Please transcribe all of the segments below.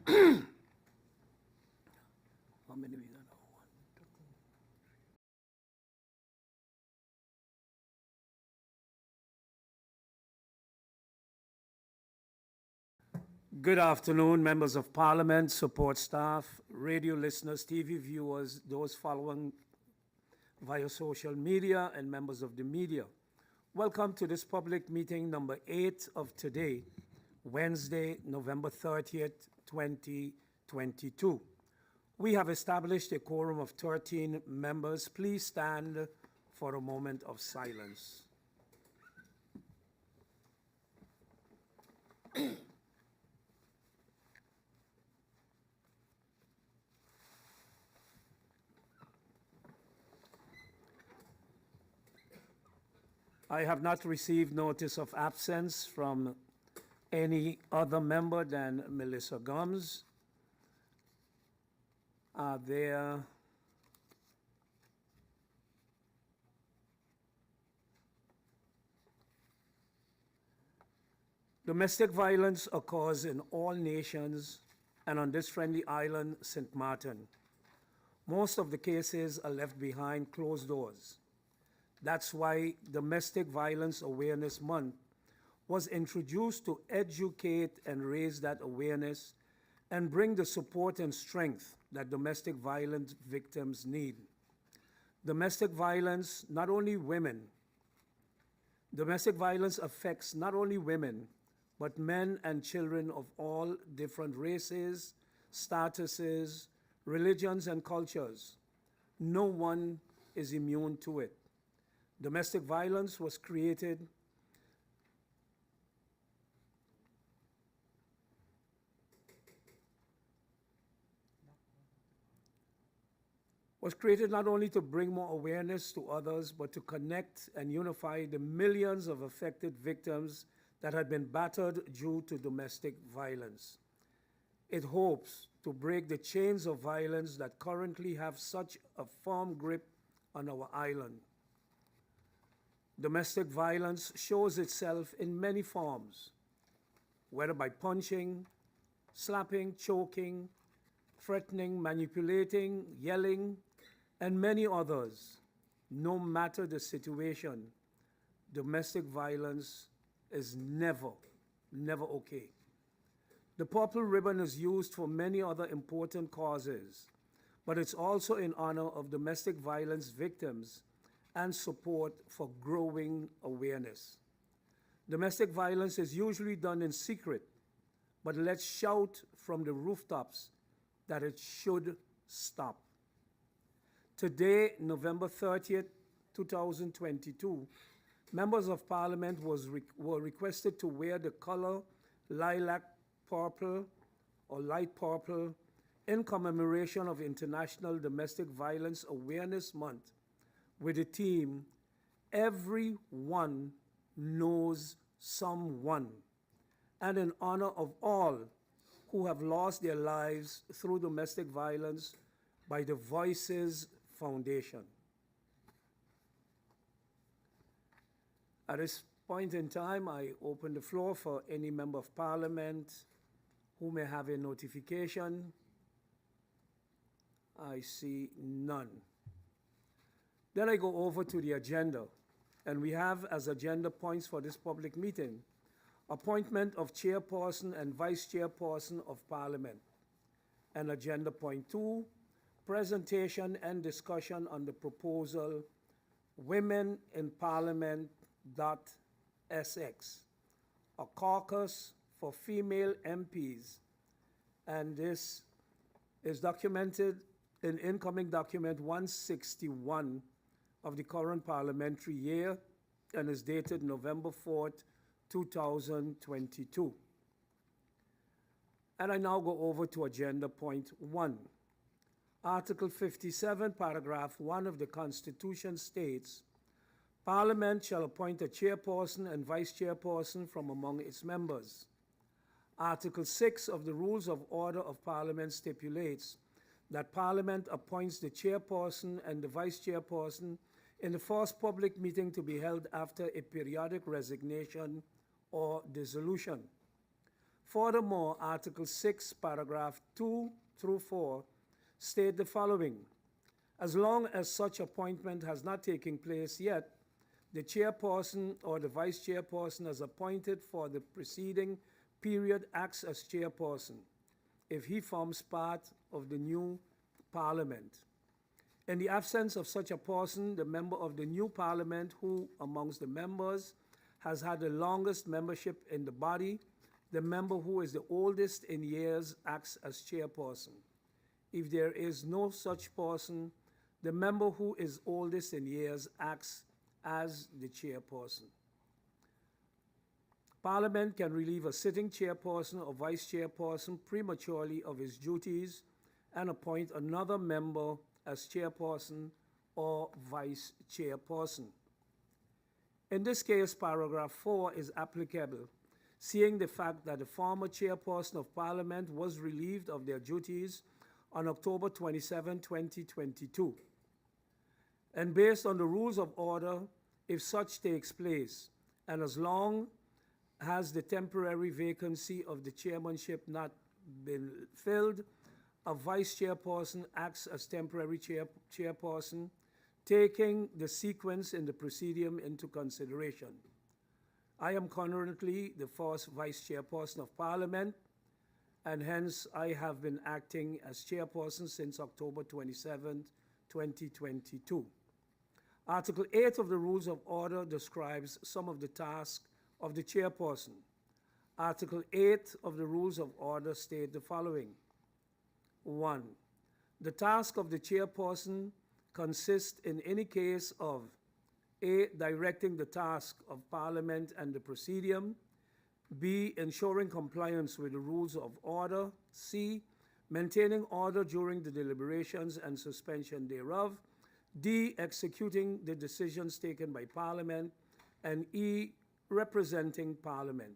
How many we got now? One, two. Good afternoon, members of parliament, support staff, radio listeners, TV viewers, those following via social media, and members of the media. Welcome to this public meeting number 8 of today, Wednesday, November 30th, 2022. We have established a quorum of 13 members. Please stand for a moment of silence. I have not received notice of absence from any other member than Melissa Gomes. Are there domestic violence occurs in all nations and on this friendly island, St. Martin. Most of the cases are left behind closed doors. That's why Domestic Violence Awareness Month was introduced to educate and raise that awareness and bring the support and strength that domestic violence victims need. Domestic violence affects not only women, but men and children of all different races, statuses, religions, and cultures. No one is immune to it. Domestic violence was created not only to bring more awareness to others, but to connect and unify the millions of affected victims that had been battered due to domestic violence. It hopes to break the chains of violence that currently have such a firm grip on our island. Domestic violence shows itself in many forms, whether by punching, slapping, choking, threatening, manipulating, yelling, and many others. No matter the situation, domestic violence is never okay. The purple ribbon is used for many other important causes, but it's also in honor of domestic violence victims and support for growing awareness. Domestic violence is usually done in secret, but let's shout from the rooftops that it should stop. Today, November 30th, 2022, members of parliament were requested to wear the color lilac purple or light purple in commemoration of International Domestic Violence Awareness Month with the theme, Everyone Knows Someone, and in honor of all who have lost their lives through domestic violence by the Voices Foundation. At this point in time, I open the floor for any member of parliament who may have a notification. I see none. Then I go over to the agenda, and we have as agenda points for this public meeting, appointment of chairperson and vice chairperson of parliament. And agenda point 2, presentation and discussion on the proposal Women in Parliament.SX, a caucus for female MPs. And this is documented in incoming document 161 of the current parliamentary year and is dated November 4th, 2022. And I now go over to agenda point 1. Article 57, paragraph 1 of the Constitution states, Parliament shall appoint a chairperson and vice chairperson from among its members. Article 6 of the Rules of Order of Parliament stipulates that Parliament appoints the chairperson and the vice chairperson in the first public meeting to be held after a periodic resignation or dissolution. Furthermore, Article 6, paragraph 2 through 4 state the following. As long as such appointment has not taken place yet, the chairperson or the vice chairperson as appointed for the preceding period acts as chairperson if he forms part of the new parliament. In the absence of such a person, the member of the new parliament who, amongst the members, has had the longest membership in the body, the member who is the oldest in years acts as chairperson. If there is no such person, the member who is oldest in years acts as the chairperson. Parliament can relieve a sitting chairperson or vice chairperson prematurely of his duties and appoint another member as chairperson or vice chairperson. In this case, paragraph 4 is applicable, seeing the fact that the former chairperson of Parliament was relieved of their duties on October 27, 2022. And based on the rules of order, if such takes place, and as long as the temporary vacancy of the chairmanship not been filled, a vice chairperson acts as temporary chairperson, taking the sequence in the presidium into consideration. I am currently the first vice chairperson of Parliament, and hence I have been acting as chairperson since October 27, 2022. Article 8 of the Rules of Order describes some of the tasks of the chairperson. Article 8 of the Rules of Order state the following. 1. The task of the chairperson consists in any case of A. Directing the task of Parliament and the Presidium, B. Ensuring compliance with the rules of order, C. Maintaining order during the deliberations and suspension thereof, D. Executing the decisions taken by Parliament, and E. Representing Parliament.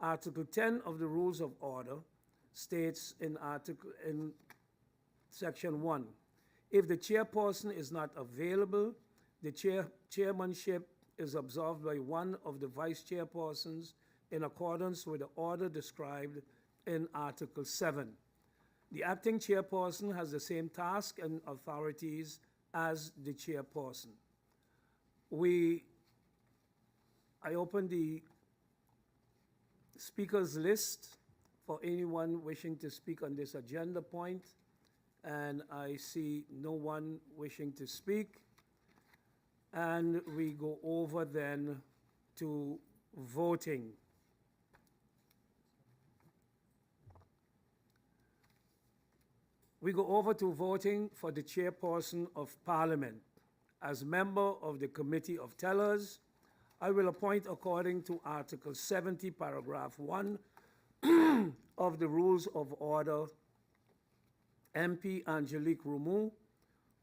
Article 10 of the Rules of Order states in Section 1, if the chairperson is not available, the chairmanship is absolved by one of the vice chairpersons in accordance with the order described in Article 7. The acting chairperson has the same task and authorities as the chairperson. I open the speakers list for anyone wishing to speak on this agenda point, and I see no one wishing to speak. And we go over then to voting. We go over to voting for the chairperson of Parliament. As member of the Committee of Tellers, I will appoint according to Article 70, paragraph 1 of the Rules of Order, MP Angelique Roumou,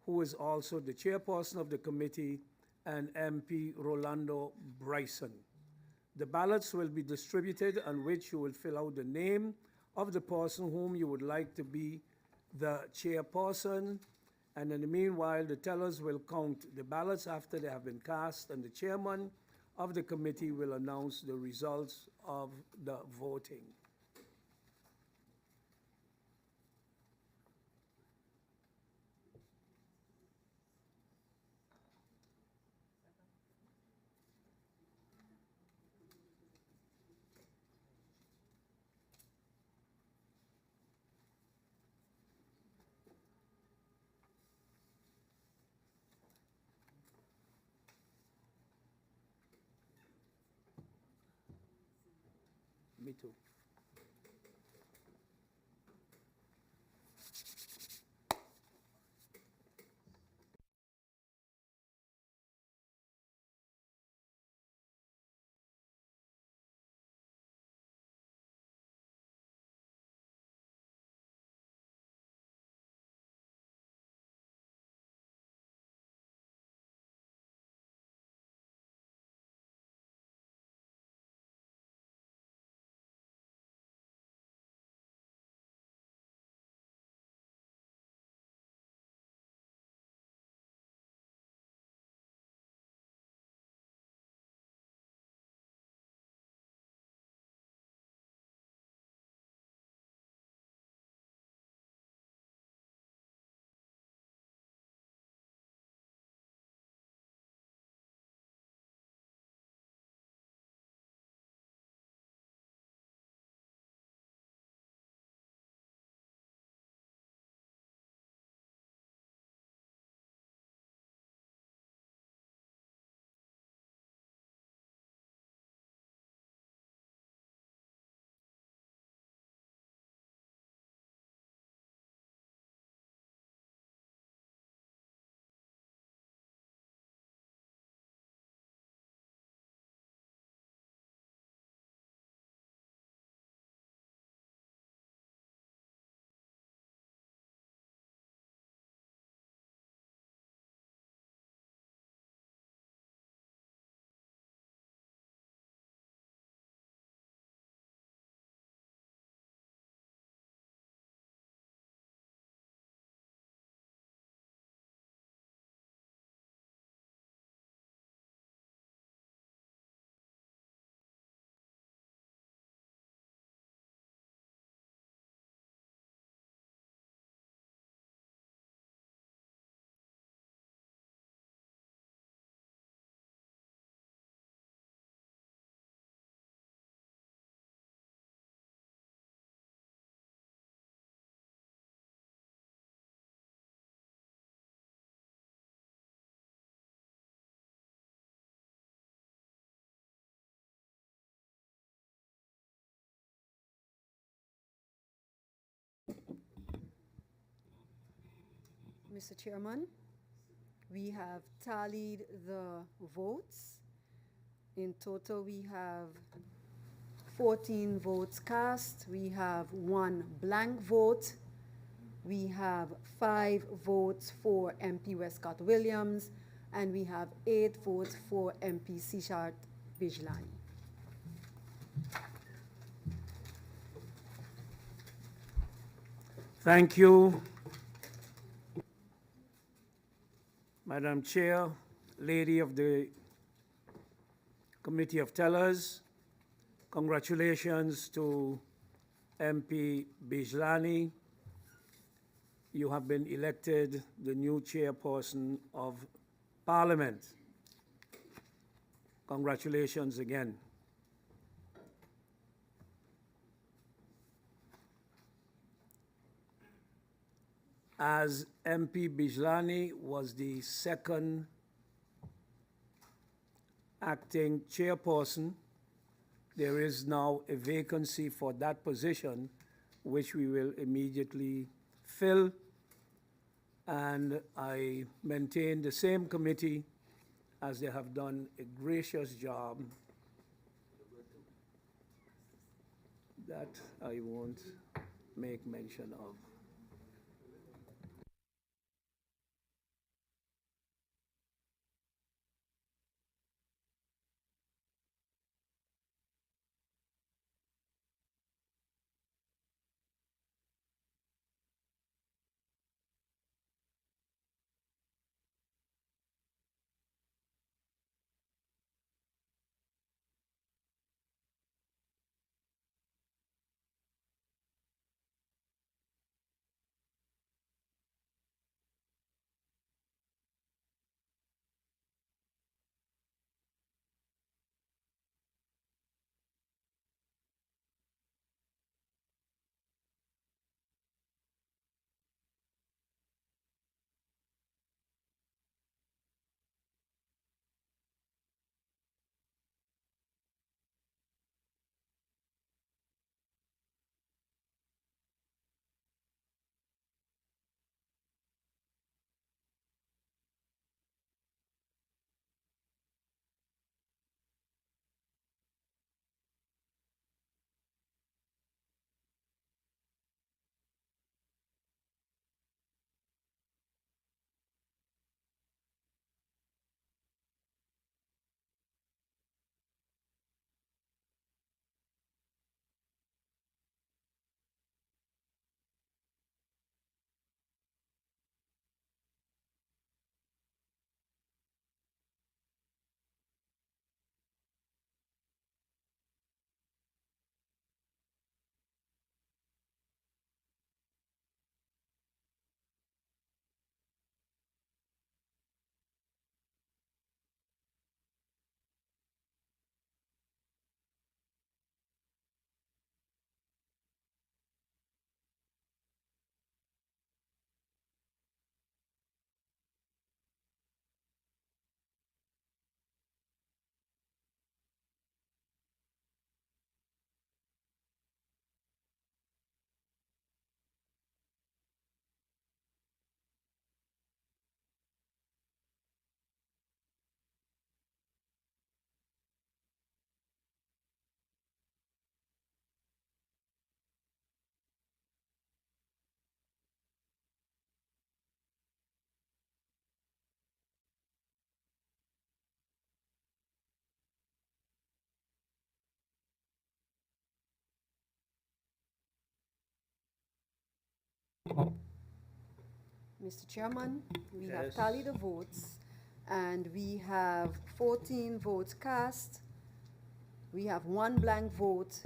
who is also the chairperson of the committee, and MP Rolando Bryson. The ballots will be distributed, on which you will fill out the name of the person whom you would like to be the chairperson, and in the meanwhile, the tellers will count the ballots after they have been cast, and the chairman of the committee will announce the results of the voting. Me too. Mr. Chairman, we have tallied the votes. In total, we have 14 votes cast. We have 1 blank vote. We have 5 votes for MP Westcott Williams, and we have 8 votes for MP Sishat Bijlani. Thank you, Madam Chair, Lady of the Committee of Tellers. Congratulations to MP Bijlani. You have been elected the new chairperson of Parliament. Congratulations again. As MP Bijlani was the second acting chairperson, there is now a vacancy for that position, which we will immediately fill. And I maintain the same committee, as they have done a gracious job that I won't make mention of. Mr. Chairman, we have Yes. tallied the votes, and we have 14 votes cast. We have 1 blank vote,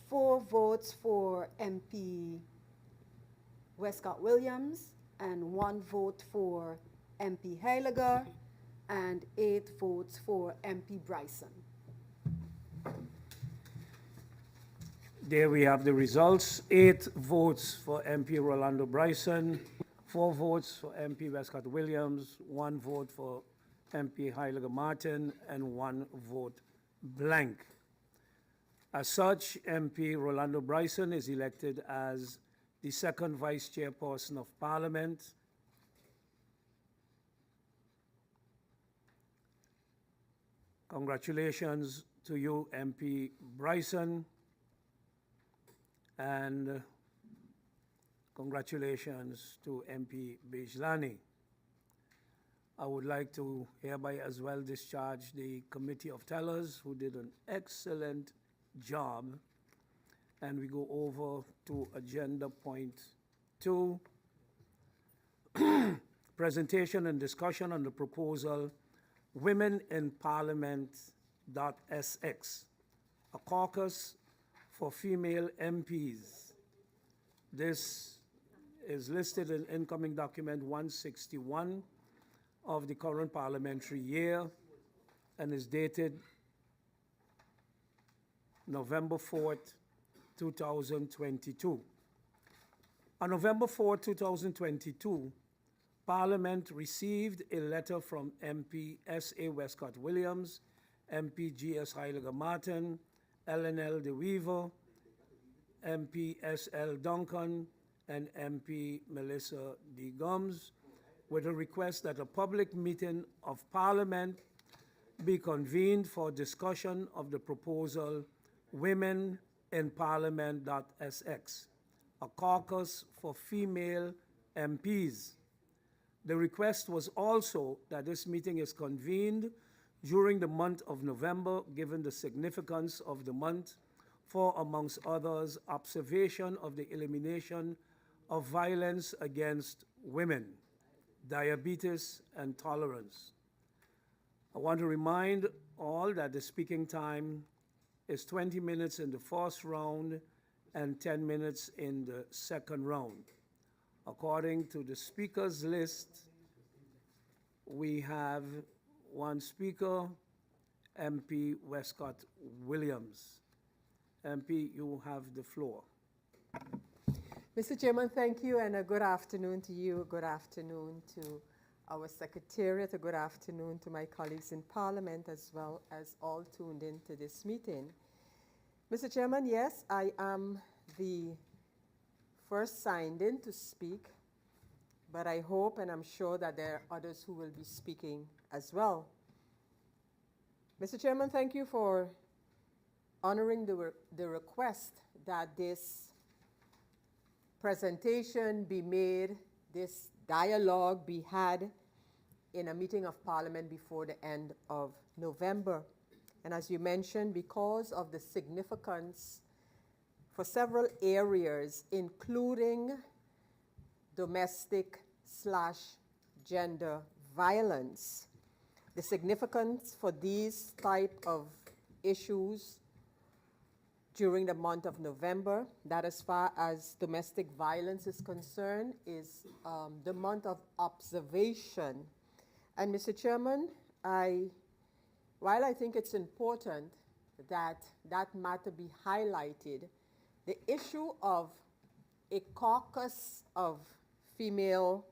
4 votes for MP Westcott Williams, and 1 vote for MP Heiliger, and 8 votes for MP Bryson. There we have the results. 8 votes for MP Rolando Bryson, 4 votes for MP Westcott Williams, 1 vote for MP Heiliger Martin, and 1 vote blank. As such, MP Rolando Bryson is elected as the second vice chairperson of Parliament Congratulations to you, MP Bryson, and congratulations to MP Bijlani. I would like to hereby as well discharge the Committee of Tellers, who did an excellent job. And we go over to agenda point 2, presentation and discussion on the proposal Women in Parliament.sx, a caucus for female MPs. This is listed in incoming document 161 of the current parliamentary year and is dated November 4th, 2022. On November 4, 2022, Parliament received a letter from MP S.A. Westcott Williams, MP G.S. Heiliger Martin, L.N.L. De Weaver, MP S.L. Duncan, and MP Melissa D. Gums, with a request that a public meeting of Parliament be convened for discussion of the proposal Women in Parliament.sx, a caucus for female MPs. The request was also that this meeting is convened during the month of November, given the significance of the month for, amongst others, observation of the elimination of violence against women, diabetes, and tolerance. I want to remind all that the speaking time is 20 minutes in the first round and 10 minutes in the second round. According to the speakers list, we have one speaker, MP Westcott Williams. MP, you have the floor. Mr. Chairman, thank you, and a good afternoon to you, a good afternoon to our Secretariat, a good afternoon to my colleagues in Parliament, as well as all tuned into this meeting. Mr. Chairman, yes, I am the first signed in to speak, but I hope and I'm sure that there are others who will be speaking as well. Mr. Chairman, thank you for honoring the request that this presentation be made, this dialogue be had in a meeting of Parliament before the end of November. And as you mentioned, because of the significance for several areas, including domestic/gender violence, the significance for these type of issues during the month of November, that as far as domestic violence is concerned, is the month of observation. And Mr. Chairman, while I think it's important that that matter be highlighted, the issue of a caucus of female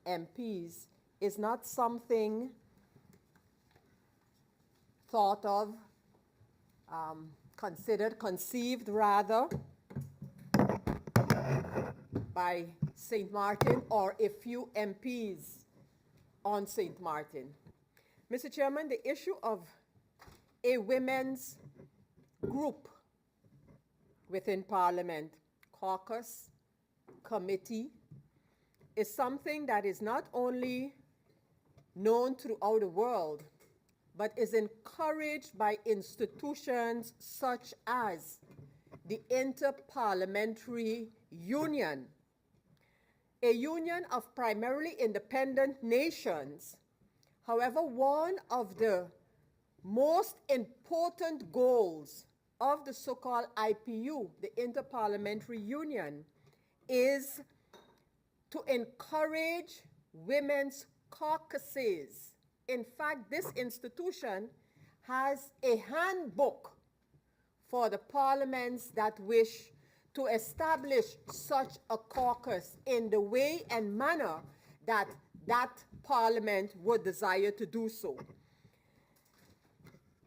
MPs is not something thought of, conceived rather, by St. Martin or a few MPs on St. Martin. Mr. Chairman, the issue of a women's group within Parliament, caucus, committee, is something that is not only known throughout the world, but is encouraged by institutions such as the Inter-Parliamentary Union, a union of primarily independent nations. However, one of the most important goals of the so-called IPU, the Inter-Parliamentary Union, is to encourage women's caucuses. In fact, this institution has a handbook for the parliaments that wish to establish such a caucus in the way and manner that that parliament would desire to do so.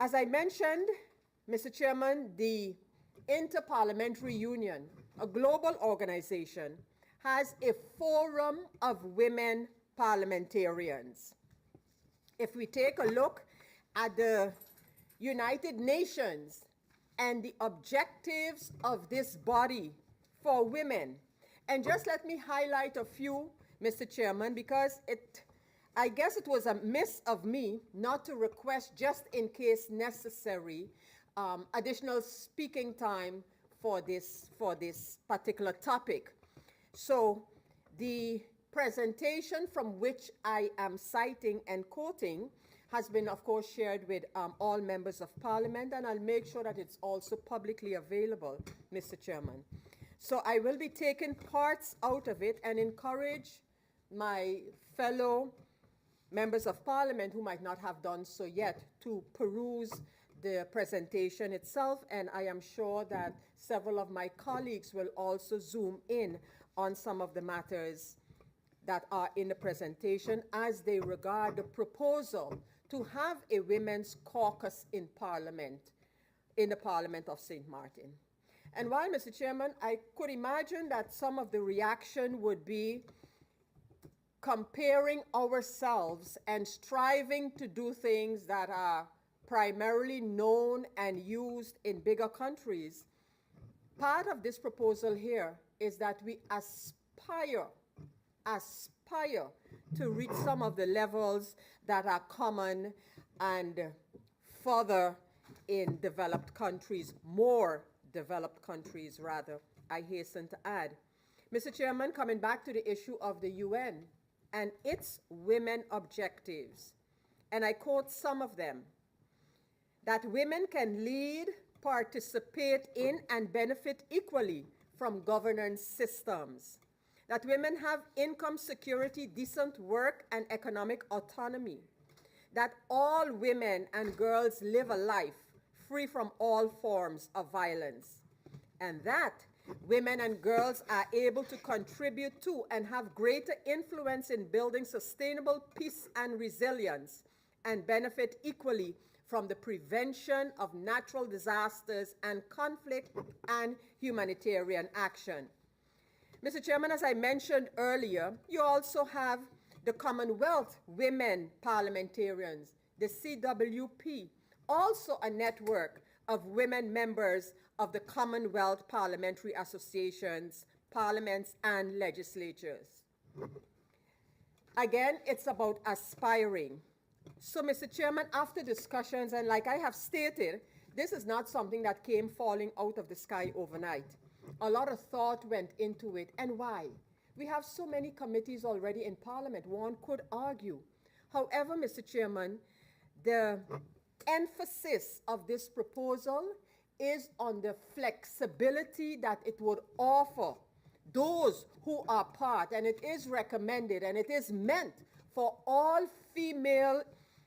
As I mentioned, Mr. Chairman, the Inter-Parliamentary Union, a global organization, has a forum of women parliamentarians. If we take a look at the United Nations and the objectives of this body for women. And just let me highlight a few, Mr. Chairman, because I guess it was a miss of me not to request, just in case necessary, additional speaking time for this particular topic. So the presentation from which I am citing and quoting has been, of course, shared with all members of Parliament, and I'll make sure that it's also publicly available, Mr. Chairman. So I will be taking parts out of it and encourage my fellow members of Parliament who might not have done so yet to peruse the presentation itself, and I am sure that several of my colleagues will also zoom in on some of the matters that are in the presentation as they regard the proposal to have a women's caucus in Parliament, in the Parliament of St. Martin. And while, Mr. Chairman, I could imagine that some of the reaction would be comparing ourselves and striving to do things that are primarily known and used in bigger countries, part of this proposal here is that we aspire to reach some of the levels that are common and further in developed countries, more developed countries rather, I hasten to add. Mr. Chairman, coming back to the issue of the UN and its women objectives, and I quote some of them, that women can lead, participate in, and benefit equally from governance systems, that women have income security, decent work, and economic autonomy, that all women and girls live a life free from all forms of violence, and that women and girls are able to contribute to and have greater influence in building sustainable peace and resilience, and benefit equally from the prevention of natural disasters and conflict and humanitarian action. Mr. Chairman, as I mentioned earlier, you also have the Commonwealth Women Parliamentarians, the CWP, also a network of women members of the Commonwealth Parliamentary Associations, parliaments, and legislatures. Again, it's about aspiring. So, Mr. Chairman, after discussions, and like I have stated, this is not something that came falling out of the sky overnight. A lot of thought went into it. And why? We have so many committees already in Parliament, one could argue. However, Mr. Chairman, the emphasis of this proposal is on the flexibility that it would offer those who are part, and it is recommended and it is meant for all female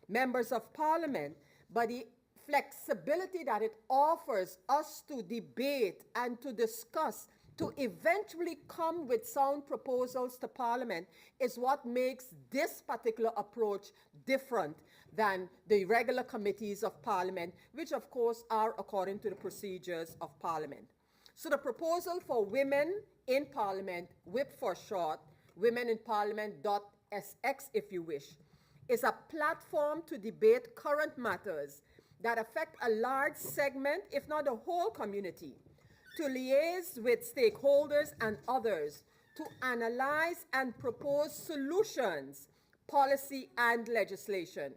members of Parliament, but the flexibility that it offers us to debate and to discuss, to eventually come with sound proposals to Parliament, is what makes this particular approach different than the regular committees of Parliament, which of course are according to the procedures of Parliament. So the proposal for Women in Parliament, WIP for short, Women in Parliament.SX if you wish, is a platform to debate current matters that affect a large segment, if not the whole community, to liaise with stakeholders and others, to analyze and propose solutions, policy and legislation,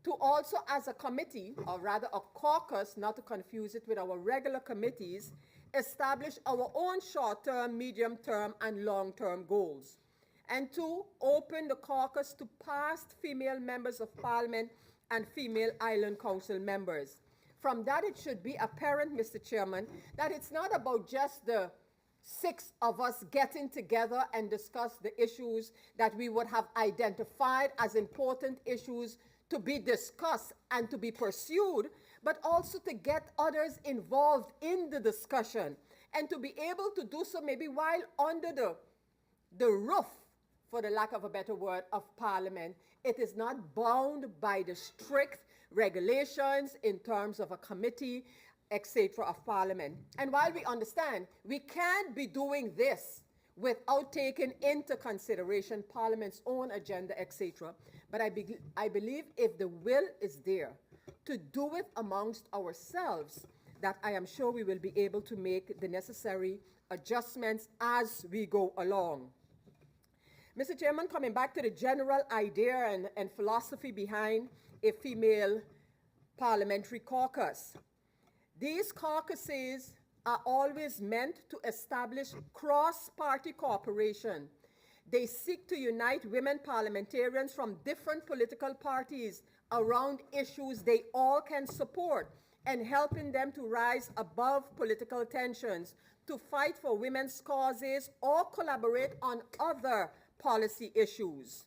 to also as a committee, or rather a caucus, not to confuse it with our regular committees, establish our own short-term, medium-term, and long-term goals, and to open the caucus to past female members of Parliament and female Island Council members. From that, it should be apparent, Mr. Chairman, that it's not about just the 6 of us getting together and discuss the issues that we would have identified as important issues to be discussed and to be pursued, but also to get others involved in the discussion and to be able to do so maybe while under the roof, for the lack of a better word, of Parliament. It is not bound by the strict regulations in terms of a committee, etc. of Parliament. And while we understand we can't be doing this without taking into consideration Parliament's own agenda, etc., but I believe if the will is there to do it amongst ourselves, that I am sure we will be able to make the necessary adjustments as we go along. Mr. Chairman, coming back to the general idea and philosophy behind a female parliamentary caucus. These caucuses are always meant to establish cross-party cooperation. They seek to unite women parliamentarians from different political parties around issues they all can support, and helping them to rise above political tensions, to fight for women's causes or collaborate on other policy issues.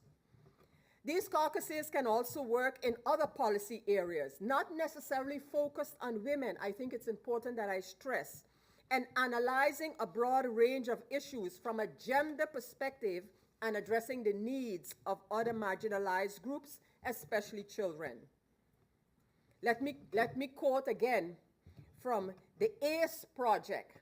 These caucuses can also work in other policy areas, not necessarily focused on women. I think it's important that I stress, and analyzing a broad range of issues from a gender perspective and addressing the needs of other marginalized groups, especially children. Let me quote again from the ACE project,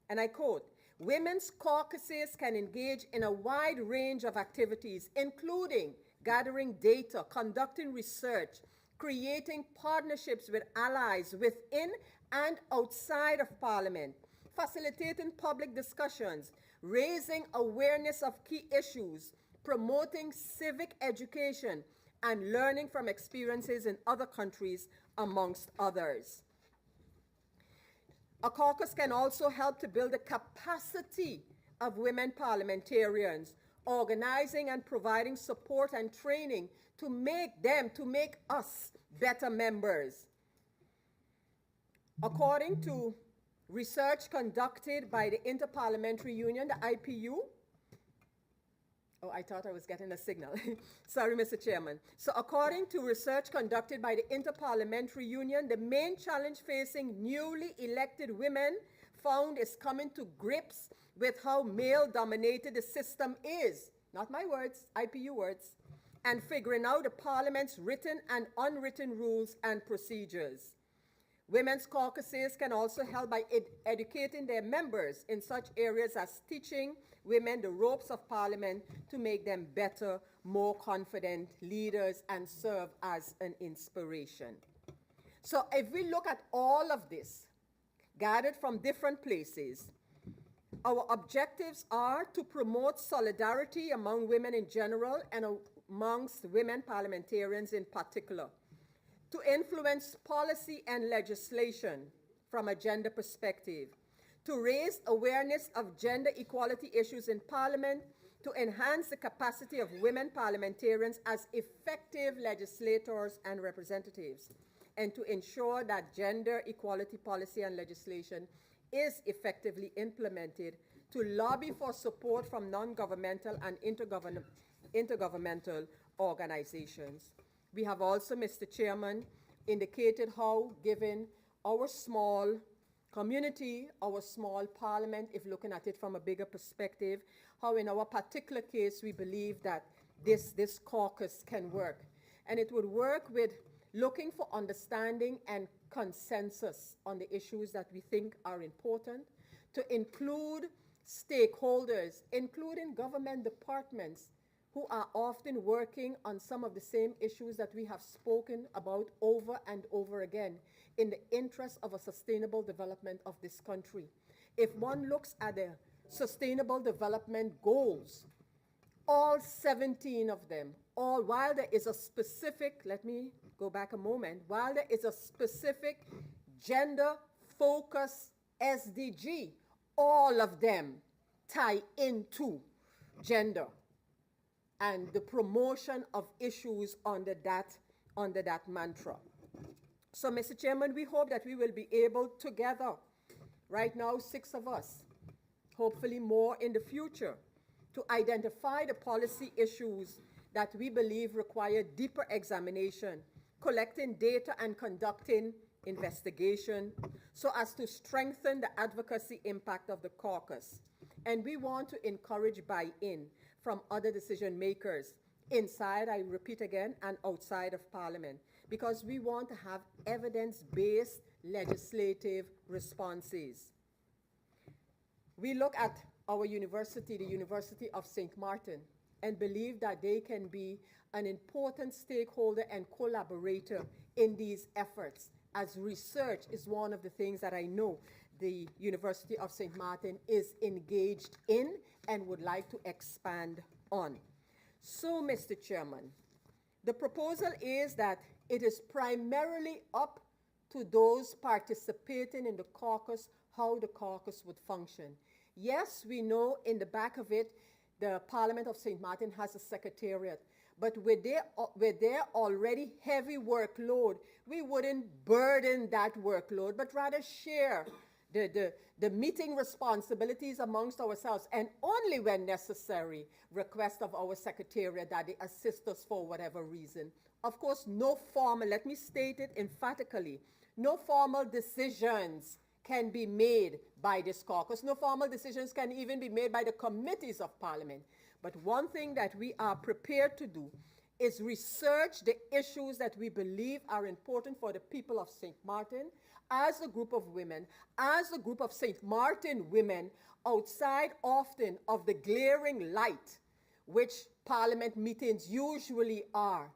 and I quote, "Women's caucuses can engage in a wide range of activities, including gathering data, conducting research, creating partnerships with allies within and outside of Parliament, facilitating public discussions, raising awareness of key issues, promoting civic education, and learning from experiences in other countries, amongst others." A caucus can also help to build the capacity of women parliamentarians, organizing and providing support and training to make us better members. According to research conducted by the Interparliamentary Union, the IPU, oh, I thought I was getting a signal. Sorry, Mr. Chairman. So according to research conducted by the Interparliamentary Union, the main challenge facing newly elected women found is coming to grips with how male-dominated the system is, not my words, IPU words, and figuring out the Parliament's written and unwritten rules and procedures. Women's caucuses can also help by educating their members in such areas as teaching women the ropes of Parliament to make them better, more confident leaders and serve as an inspiration. So if we look at all of this, gathered from different places, our objectives are to promote solidarity among women in general and amongst women parliamentarians in particular, to influence policy and legislation from a gender perspective, to raise awareness of gender equality issues in Parliament, to enhance the capacity of women parliamentarians as effective legislators and representatives, and to ensure that gender equality policy and legislation is effectively implemented, to lobby for support from non-governmental and intergovernmental organizations. We have also, Mr. Chairman, indicated how, given our small community, our small parliament, if looking at it from a bigger perspective, how in our particular case we believe that this caucus can work. And it would work with looking for understanding and consensus on the issues that we think are important, to include stakeholders, including government departments, who are often working on some of the same issues that we have spoken about over and over again in the interest of a sustainable development of this country. If one looks at the Sustainable Development Goals, all 17 of them, while there is a specific, let me go back a moment, while there is a specific gender-focused SDG, all of them tie into gender and the promotion of issues under that mantra. So, Mr. Chairman, we hope that we will be able together, right now 6 of us, hopefully more in the future, to identify the policy issues that we believe require deeper examination, collecting data and conducting investigation so as to strengthen the advocacy impact of the caucus. And we want to encourage buy-in from other decision makers inside, I repeat again, and outside of Parliament, because we want to have evidence-based legislative responses. We look at our university, the University of St. Martin, and believe that they can be an important stakeholder and collaborator in these efforts, as research is one of the things that I know the University of St. Martin is engaged in and would like to expand on. So, Mr. Chairman, the proposal is that it is primarily up to those participating in the caucus how the caucus would function. Yes, we know in the back of it, the Parliament of St. Martin has a secretariat, but with their already heavy workload, we wouldn't burden that workload, but rather share the meeting responsibilities amongst ourselves, and only when necessary, request of our secretariat that they assist us for whatever reason. Of course, no formal, let me state it emphatically, no formal decisions can be made by this caucus. No formal decisions can even be made by the committees of Parliament. But one thing that we are prepared to do is research the issues that we believe are important for the people of St. Martin as a group of women, as a group of St. Martin women, outside often of the glaring light which Parliament meetings usually are,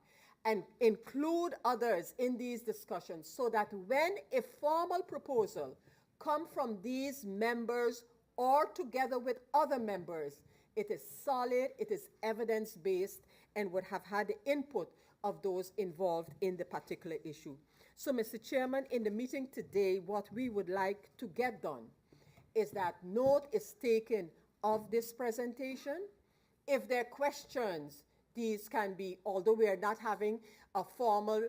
and include others in these discussions so that when a formal proposal come from these members or together with other members, it is solid, it is evidence-based, and would have had the input of those involved in the particular issue. So, Mr. Chairman, in the meeting today, what we would like to get done is that note is taken of this presentation. If there are questions, these can be, although we are not having a formal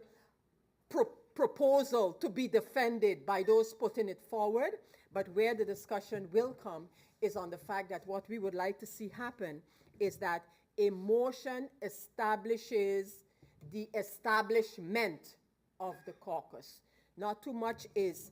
proposal to be defended by those putting it forward, but where the discussion will come is on the fact that what we would like to see happen is that a motion establishes the establishment of the caucus. Not too much is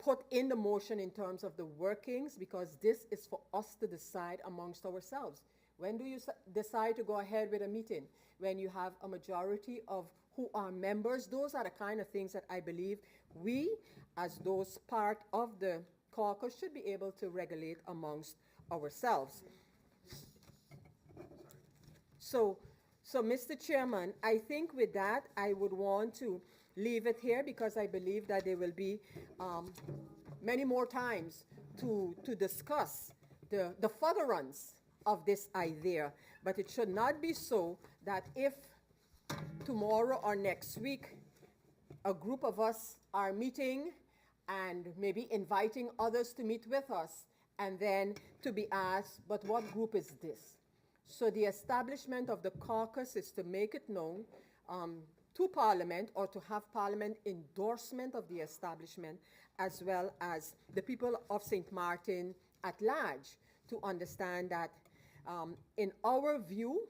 put in the motion in terms of the workings, because this is for us to decide amongst ourselves. When do you decide to go ahead with a meeting? When you have a majority of who are members. Those are the kind of things that I believe we, as those part of the caucus, should be able to regulate amongst ourselves. So, Mr. Chairman, I think with that, I would want to leave it here, because I believe that there will be many more times to discuss the furtherance of this idea. But it should not be so that if tomorrow or next week a group of us are meeting and maybe inviting others to meet with us, and then to be asked, but what group is this? So the establishment of the caucus is to make it known to Parliament, or to have Parliament endorsement of the establishment, as well as the people of St. Martin at large, to understand that in our view,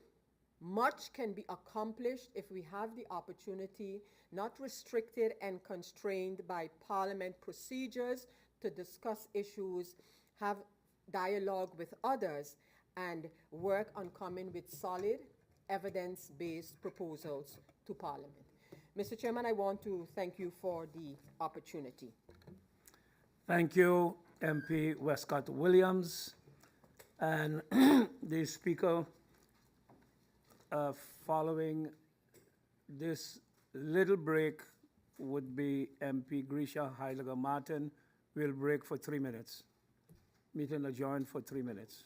much can be accomplished if we have the opportunity, not restricted and constrained by Parliament procedures, to discuss issues, have dialogue with others, and work on coming with solid, evidence-based proposals to Parliament. Mr. Chairman, I want to thank you for the opportunity. Thank you, MP Westcott Williams. And the Speaker, following this little break, would be MP Grisha Heiliger Martin. We'll break for 3 minutes. Meeting adjourned for 3 minutes.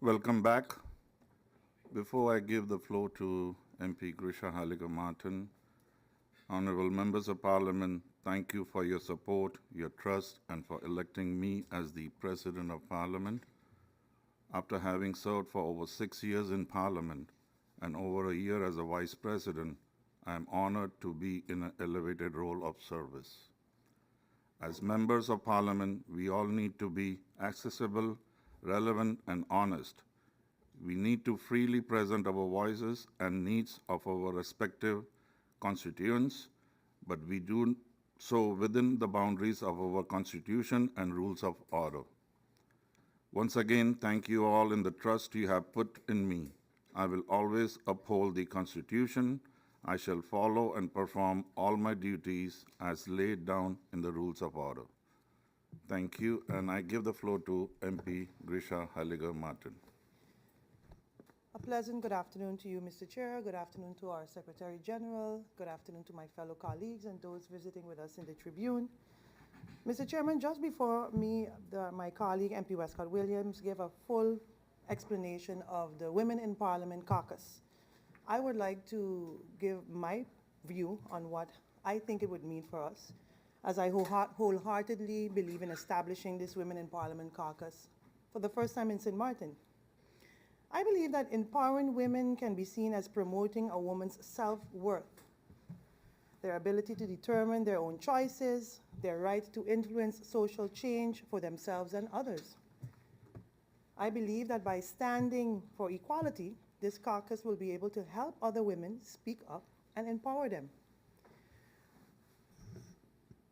Welcome back. Before I give the floor to MP Grisha Halliger Martin, honorable members of parliament, thank you for your support, your trust, and for electing me as the president of parliament. After having served for over 6 years in parliament and over a year as a vice president, I am honored to be in an elevated role of service. As members of parliament, we all need to be accessible, relevant, and honest. We need to freely present our voices and needs of our respective constituents, but we do so within the boundaries of our constitution and rules of order. Once again, thank you all in the trust you have put in me. I will always uphold the Constitution. I shall follow and perform all my duties as laid down in the rules of order. Thank you, and I give the floor to MP Grisha Halliger Martin. A pleasant good afternoon to you, Mr. Chair. Good afternoon to our Secretary General. Good afternoon to my fellow colleagues and those visiting with us in the Tribune. Mr. Chairman, just before me, my colleague, MP Westcott Williams, gave a full explanation of the Women in Parliament caucus. I would like to give my view on what I think it would mean for us, as I wholeheartedly believe in establishing this Women in Parliament caucus for the first time in St. Martin. I believe that empowering women can be seen as promoting a woman's self-worth, their ability to determine their own choices, their right to influence social change for themselves and others. I believe that by standing for equality, this caucus will be able to help other women speak up and empower them.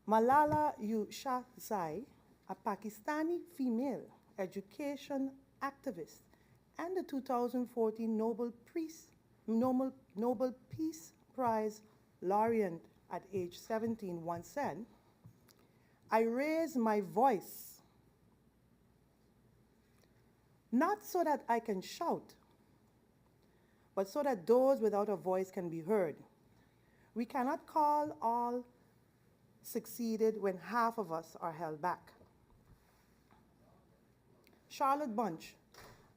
Malala Yousafzai, a Pakistani female education activist and the 2014 Nobel Peace Prize laureate at age 17, once said, "I raise my voice not so that I can shout, but so that those without a voice can be heard. We cannot call all succeeded when half of us are held back." Charlotte Bunch,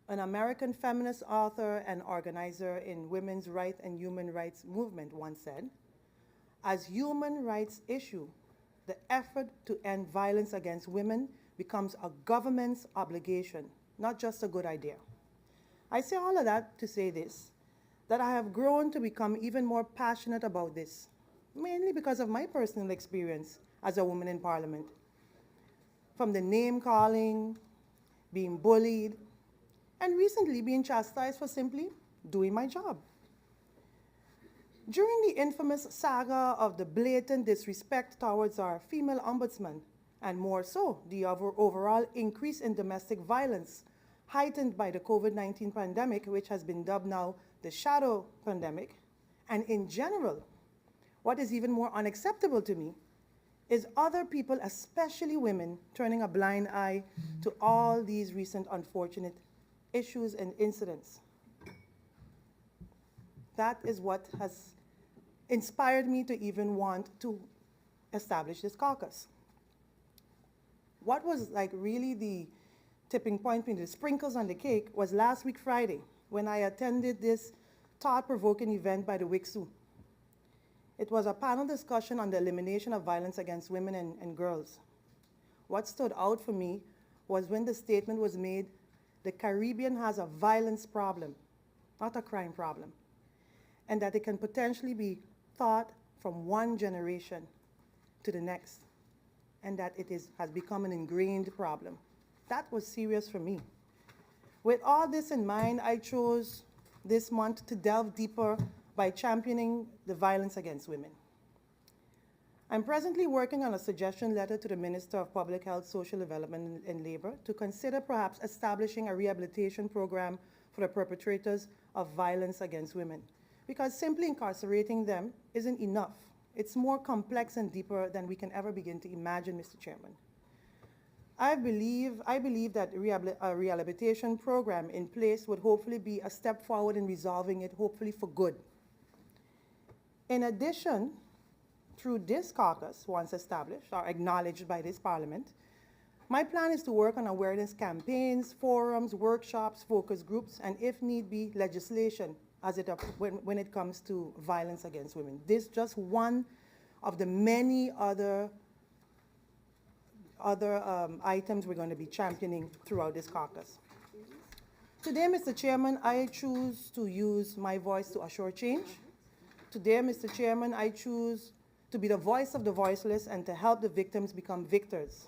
an American feminist author and organizer in women's rights and human rights movement, once said, "As human rights issue, the effort to end violence against women becomes a government's obligation, not just a good idea." I say all of that to say this, that I have grown to become even more passionate about this, mainly because of my personal experience as a woman in parliament. From the name calling, being bullied, and recently being chastised for simply doing my job. During the infamous saga of the blatant disrespect towards our female ombudsman, and more so, the overall increase in domestic violence heightened by the COVID-19 pandemic, which has been dubbed now the shadow pandemic, and in general, what is even more unacceptable to me is other people, especially women, turning a blind eye to all these recent unfortunate issues and incidents. That is what has inspired me to even want to establish this caucus. What was like really the tipping point, the sprinkles on the cake, was last week Friday when I attended this thought-provoking event by the WICSU. It was a panel discussion on the elimination of violence against women and girls. What stood out for me was when the statement was made, the Caribbean has a violence problem, not a crime problem, and that it can potentially be taught from one generation to the next, and that it has become an ingrained problem. That was serious for me. With all this in mind, I chose this month to delve deeper by championing the violence against women. I'm presently working on a suggestion letter to the Minister of Public Health, Social Development and Labor to consider perhaps establishing a rehabilitation program for the perpetrators of violence against women, because simply incarcerating them isn't enough. It's more complex and deeper than we can ever begin to imagine, Mr. Chairman. I believe that a rehabilitation program in place would hopefully be a step forward in resolving it, hopefully for good. In addition, through this caucus, once established or acknowledged by this Parliament, My plan is to work on awareness campaigns, forums, workshops, focus groups, and if need be, legislation when it comes to violence against women. This is just one of the many other items we're going to be championing throughout this caucus. Today, Mr. Chairman, I choose to use my voice to assure change. Today, Mr. Chairman, I choose to be the voice of the voiceless and to help the victims become victors.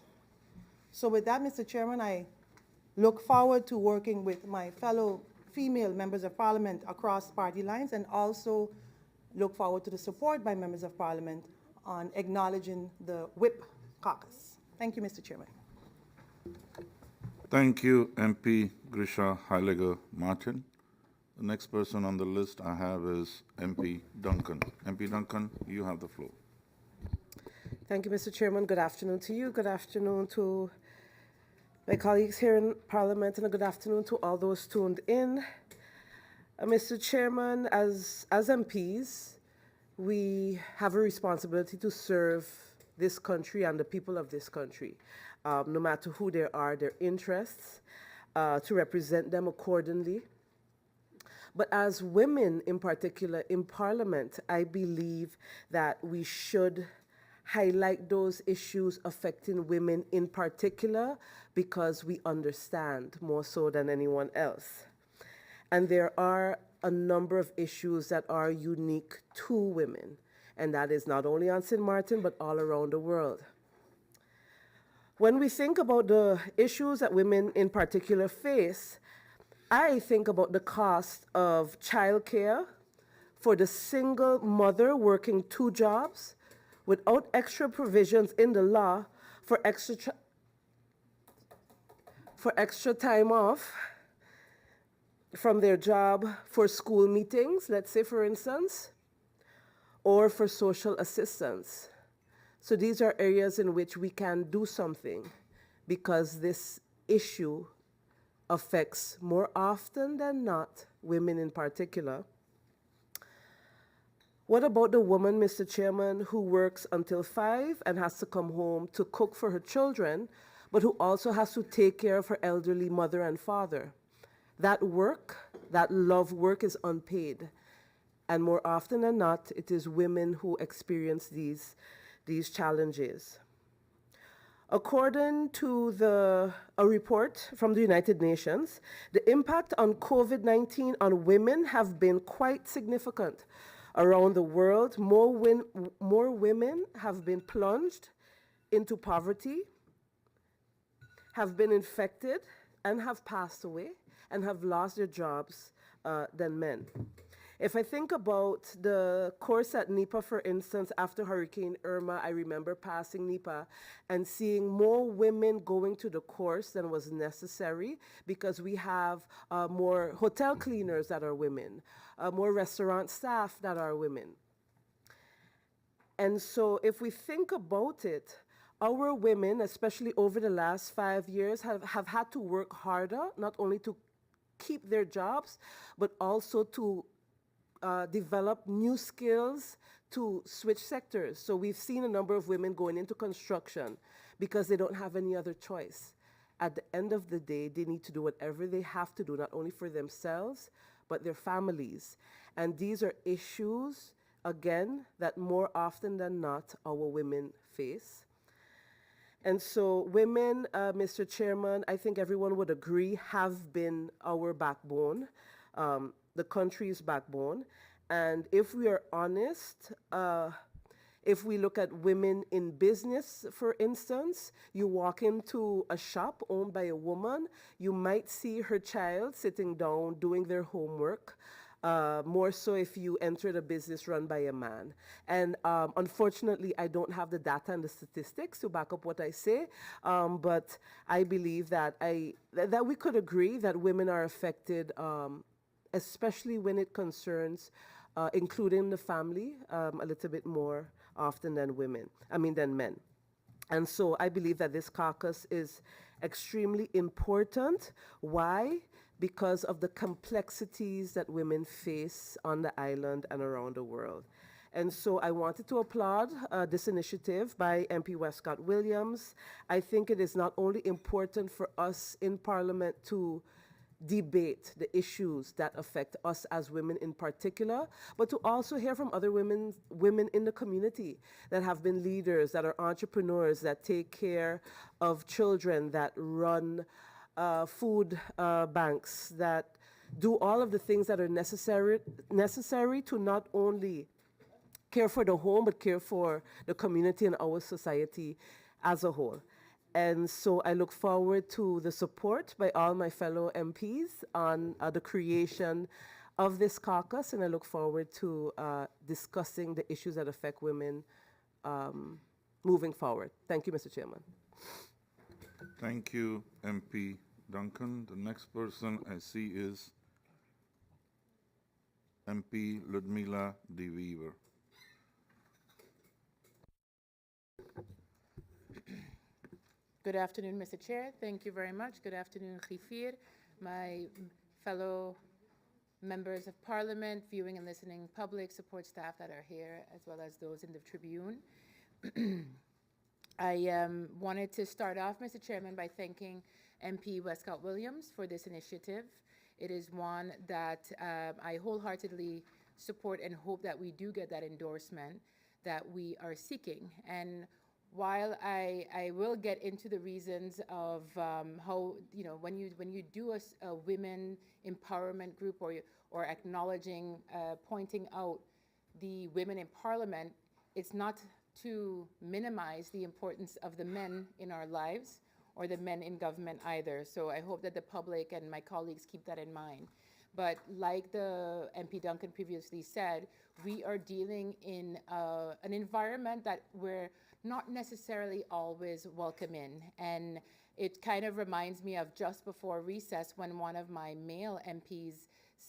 So with that, Mr. Chairman, I look forward to working with my fellow female members of parliament across party lines, and also look forward to the support by members of parliament on acknowledging the whip caucus. Thank you, Mr. Chairman. Thank you, MP Grisha Heiliger Martin. The next person on the list I have is MP Duncan. MP Duncan, you have the floor. Thank you, Mr. Chairman. Good afternoon to you. Good afternoon to my colleagues here in Parliament, and a good afternoon to all those tuned in. Mr. Chairman, as MPs, we have a responsibility to serve this country and the people of this country, no matter who they are, their interests, to represent them accordingly. But as women in particular in Parliament, I believe that we should highlight those issues affecting women in particular, because we understand more so than anyone else. And there are a number of issues that are unique to women, and that is not only on St. Martin, but all around the world. When we think about the issues that women in particular face, I think about the cost of childcare for the single mother working 2 jobs without extra provisions in the law for extra time off from their job for school meetings, let's say for instance, or for social assistance. So these are areas in which we can do something, because this issue affects more often than not women in particular. What about the woman, Mr. Chairman, who works until 5 and has to come home to cook for her children, but who also has to take care of her elderly mother and father? That work, that love work, is unpaid. And more often than not, it is women who experience these challenges. According to a report from the United Nations, the impact on COVID-19 on women have been quite significant. Around the world, more women have been plunged into poverty, have been infected, and have passed away, and have lost their jobs than men. If I think about the course at NEPA, for instance, after Hurricane Irma, I remember passing NEPA and seeing more women going to the course than was necessary, because we have more hotel cleaners that are women, more restaurant staff that are women. And so if we think about it, our women, especially over the last 5 years, have had to work harder, not only to keep their jobs, but also to develop new skills to switch sectors. So we've seen a number of women going into construction because they don't have any other choice. At the end of the day, they need to do whatever they have to do, not only for themselves, but their families. And these are issues, again, that more often than not our women face. And so women, Mr. Chairman, I think everyone would agree, have been our backbone, the country's backbone. And if we are honest, if we look at women in business, for instance, you walk into a shop owned by a woman, you might see her child sitting down doing their homework, more so if you entered a business run by a man. And unfortunately, I don't have the data and the statistics to back up what I say, but I believe that we could agree that women are affected, especially when it concerns including the family, a little bit more often than men. And so I believe that this caucus is extremely important. Why? Because of the complexities that women face on the island and around the world. And so I wanted to applaud this initiative by MP Westcott Williams. I think it is not only important for us in Parliament to debate the issues that affect us as women in particular, but to also hear from other women in the community that have been leaders, that are entrepreneurs, that take care of children, that run food banks, that do all of the things that are necessary to not only care for the home, but care for the community and our society as a whole. And so I look forward to the support by all my fellow MPs on the creation of this caucus, and I look forward to discussing the issues that affect women moving forward. Thank you, Mr. Chairman. Thank you, MP Duncan. The next person I see is MP Ludmila De Wever. Good afternoon, Mr. Chair. Thank you very much. Good afternoon, Khifir, my fellow members of Parliament, viewing and listening public, support staff that are here, as well as those in the Tribune. I wanted to start off, Mr. Chairman, by thanking MP Westcott Williams for this initiative. It is one that I wholeheartedly support and hope that we do get that endorsement that we are seeking. And while I will get into the reasons of how, you know, when you do a women empowerment group or acknowledging, pointing out the women in Parliament, it's not to minimize the importance of the men in our lives or the men in government either. So I hope that the public and my colleagues keep that in mind. But like the MP Duncan previously said, we are dealing in an environment that we're not necessarily always welcome in. And it kind of reminds me of just before recess when one of my male MPs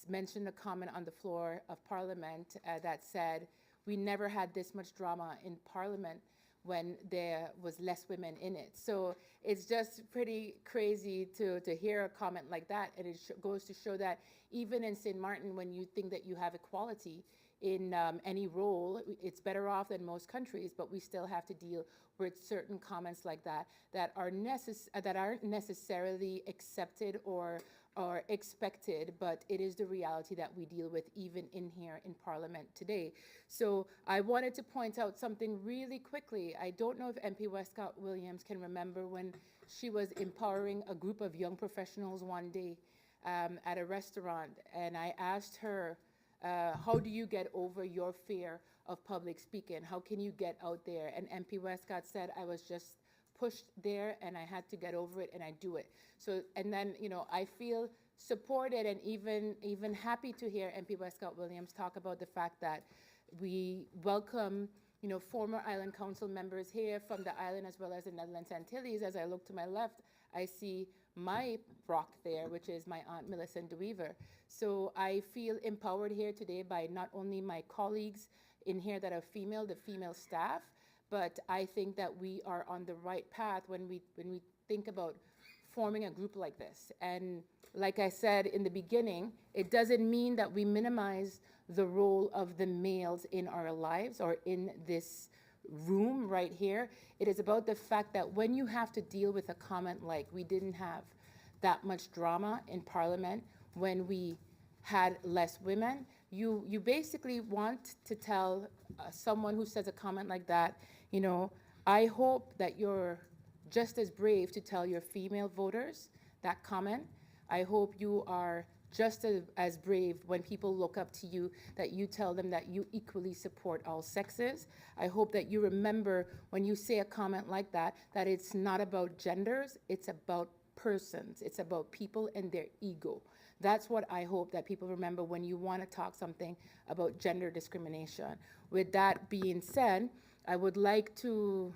mentioned a comment on the floor of Parliament that said, we never had this much drama in Parliament when there was less women in it. So it's just pretty crazy to hear a comment like that. And it goes to show that even in St. Martin, when you think that you have equality in any role, it's better off than most countries, but we still have to deal with certain comments like that that aren't necessarily accepted or expected, but it is the reality that we deal with even in here in Parliament today. So I wanted to point out something really quickly. I don't know if MP Westcott Williams can remember when she was empowering a group of young professionals one day at a restaurant, and I asked her, how do you get over your fear of public speaking? How can you get out there? And MP Westcott said, I was just pushed there and I had to get over it and I do it. So, and then, you know, I feel supported and even happy to hear MP Westcott Williams talk about the fact that we welcome, you know, former Island Council members here from the island as well as the Netherlands Antilles. As I look to my left, I see my rock there, which is my Aunt Millicent De Wever. So I feel empowered here today by not only my colleagues in here that are female, the female staff, but I think that we are on the right path when we think about forming a group like this. And like I said in the beginning, it doesn't mean that we minimize the role of the males in our lives or in this room right here. It is about the fact that when you have to deal with a comment like we didn't have that much drama in Parliament when we had less women, you basically want to tell someone who says a comment like that, you know, I hope that you're just as brave to tell your female voters that comment. I hope you are just as brave when people look up to you, that you tell them that you equally support all sexes. I hope that you remember when you say a comment like that, that it's not about genders, it's about persons. It's about people and their ego. That's what I hope that people remember when you want to talk something about gender discrimination. With that being said, I would like to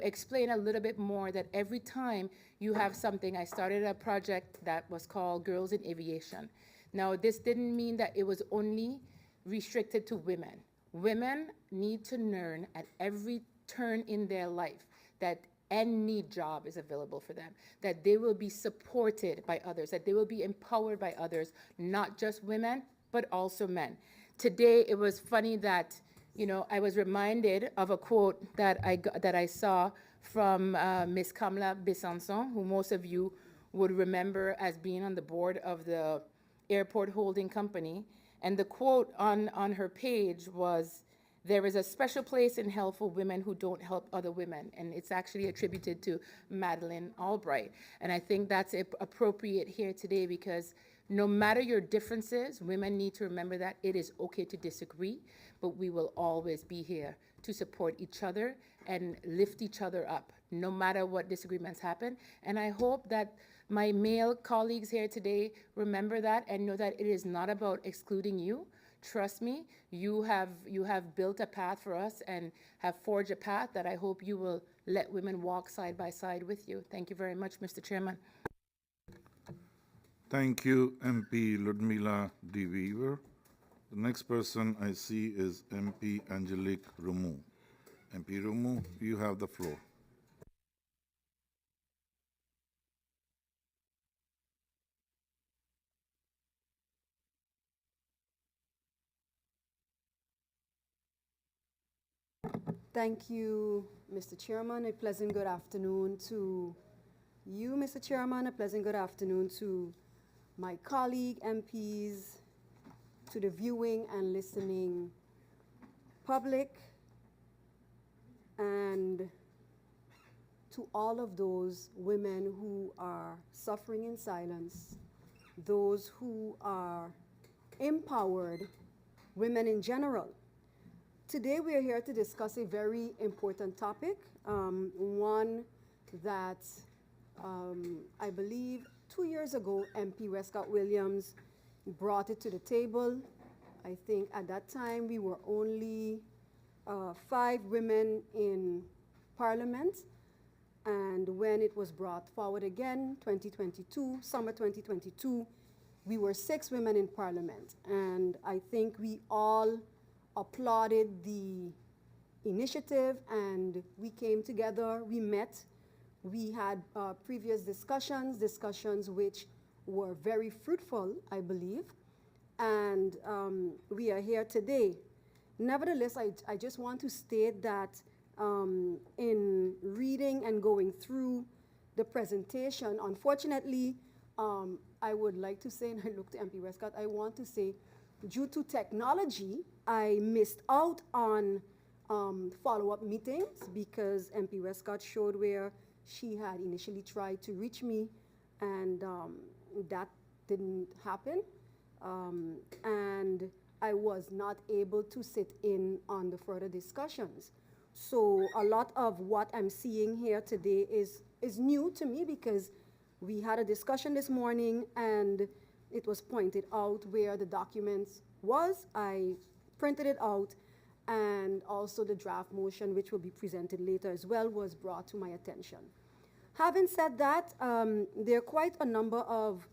explain a little bit more that every time you have something, I started a project that was called Girls in Aviation. Now, this didn't mean that it was only restricted to women. Women need to learn at every turn in their life that any job is available for them, that they will be supported by others, that they will be empowered by others, not just women, but also men. Today, it was funny that You know, I was reminded of a quote that that I saw from Miss Kamala Besançon, who most of you would remember as being on the board of the airport holding company. And the quote on her page was, "There is a special place in hell for women who don't help other women." And it's actually attributed to Madeleine Albright. And I think that's appropriate here today, because no matter your differences, women need to remember that it is okay to disagree, but we will always be here to support each other and lift each other up, no matter what disagreements happen. And I hope that my male colleagues here today remember that and know that it is not about excluding you. Trust me, you have built a path for us and have forged a path that I hope you will let women walk side by side with you. Thank you very much, Mr. Chairman. Thank you, MP Ludmila De Wever. The next person I see is MP Angelique Rumu. MP Rumu, you have the floor. Thank you, Mr. Chairman. A pleasant good afternoon to you, Mr. Chairman. A pleasant good afternoon to my colleague MPs, to the viewing and listening public, and to all of those women who are suffering in silence, those who are empowered, women in general. Today we are here to discuss a very important topic, one that I believe 2 years ago MP Westcott Williams brought it to the table. I think at that time we were only 5 women in Parliament, and when it was brought forward again, 2022, summer 2022, we were 6 women in Parliament, and I think we all applauded the initiative, and we came together, we met, we had previous discussions which were very fruitful, I believe, and we are here today. Nevertheless, I just want to state that in reading and going through the presentation, unfortunately, I would like to say, and I look to MP Westcott, I want to say, due to technology, I missed out on follow-up meetings because MP Westcott showed where she had initially tried to reach me, and that didn't happen. And I was not able to sit in on the further discussions. So a lot of what I'm seeing here today is new to me, because we had a discussion this morning and it was pointed out where the documents was. I printed it out, and also the draft motion, which will be presented later as well, was brought to my attention. Having said that, there are quite a number of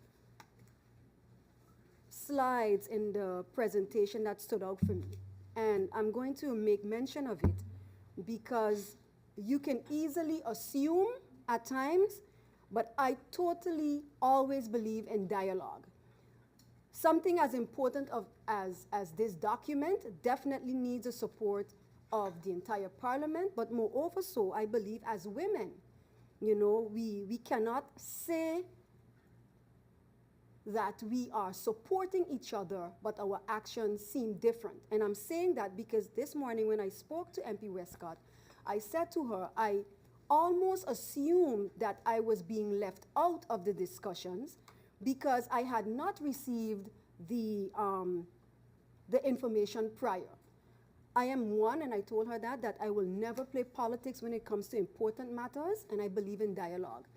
slides in the presentation that stood out for me, and I'm going to make mention of it because you can easily assume at times, but I totally always believe in dialogue. Something as important as this document definitely needs the support of the entire Parliament, but moreover so, I believe, as women. You know, we cannot say that we are supporting each other, but our actions seem different. And I'm saying that because this morning when I spoke to MP Westcott, I said to her, I almost assumed that I was being left out of the discussions because I had not received the information prior. I am one, and I told her that I will never play politics when it comes to important matters, and I believe in dialogue.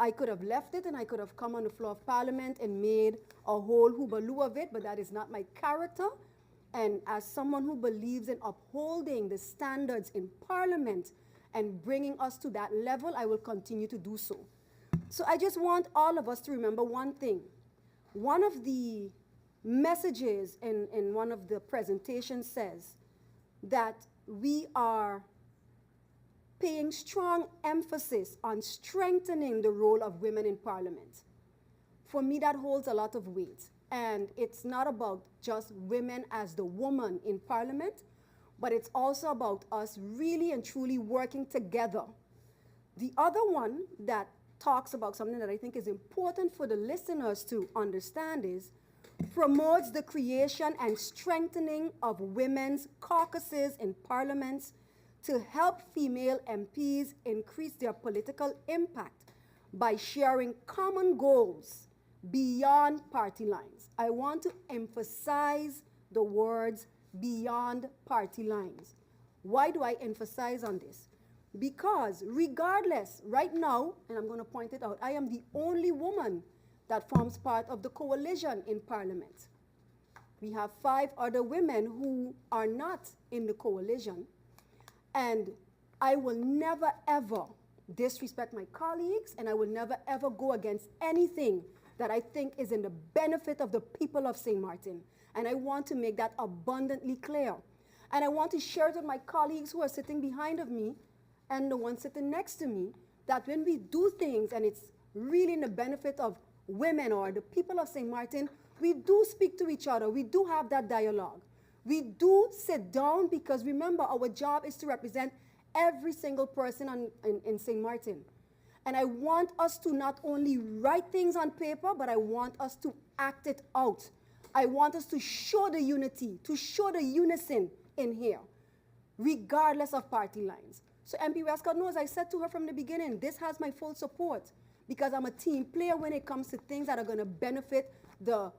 I could have left it and I could have come on the floor of Parliament and made a whole hoobaloo of it, but that is not my character. And as someone who believes in upholding the standards in Parliament and bringing us to that level, I will continue to do so. So I just want all of us to remember one thing. One of the messages in one of the presentations says that we are paying strong emphasis on strengthening the role of women in Parliament. For me, that holds a lot of weight. And it's not about just women as the woman in Parliament, but it's also about us really and truly working together. The other one that talks about something that I think is important for the listeners to understand is promotes the creation and strengthening of women's caucuses in parliaments to help female MPs increase their political impact by sharing common goals beyond party lines. I want to emphasize the words beyond party lines. Why do I emphasize on this? Because regardless, right now, and I'm going to point it out, I am the only woman that forms part of the coalition in Parliament. We have 5 other women who are not in the coalition, and I will never ever disrespect my colleagues, and I will never ever go against anything that I think is in the benefit of the people of St. Martin. And I want to make that abundantly clear. And I want to share it with my colleagues who are sitting behind of me and the one sitting next to me, that when we do things and it's really in the benefit of women or the people of St. Martin, we do speak to each other. We do have that dialogue. We do sit down, because remember, our job is to represent every single person in St. Martin. And I want us to not only write things on paper, but I want us to act it out. I want us to show the unity, to show the unison in here, regardless of party lines. So MP Westcott knows, I said to her from the beginning, this has my full support, because I'm a team player when it comes to things that are going to benefit the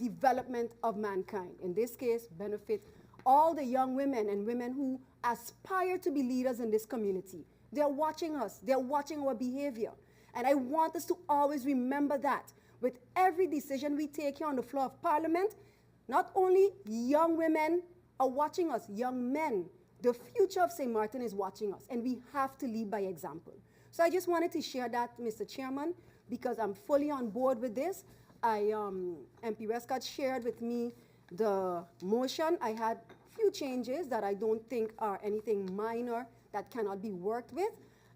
development of mankind. In this case, benefit all the young women and women who aspire to be leaders in this community. They're watching us. They're watching our behavior. And I want us to always remember that with every decision we take here on the floor of Parliament, not only young women are watching us, young men. The future of St. Martin is watching us, and we have to lead by example. So I just wanted to share that, Mr. Chairman, because I'm fully on board with this. MP Westcott shared with me the motion. I had few changes that I don't think are anything minor that cannot be worked with.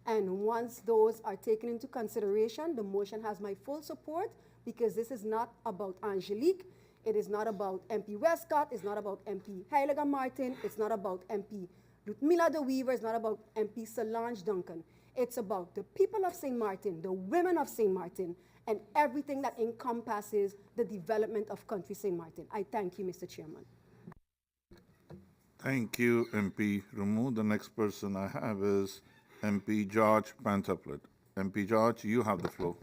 And once those are taken into consideration, the motion has my full support, because this is not about Angelique. It is not about MP Westcott. It's not about MP Heiliger Martin. It's not about MP Ludmilla de Weaver. It's not about MP Solange Duncan. It's about the people of St. Martin, the women of St. Martin, and everything that encompasses the development of country St. Martin. I thank you, Mr. Chairman. Thank you, MP Ramu. The next person I have is MP George Pantaplet. MP George, you have the floor.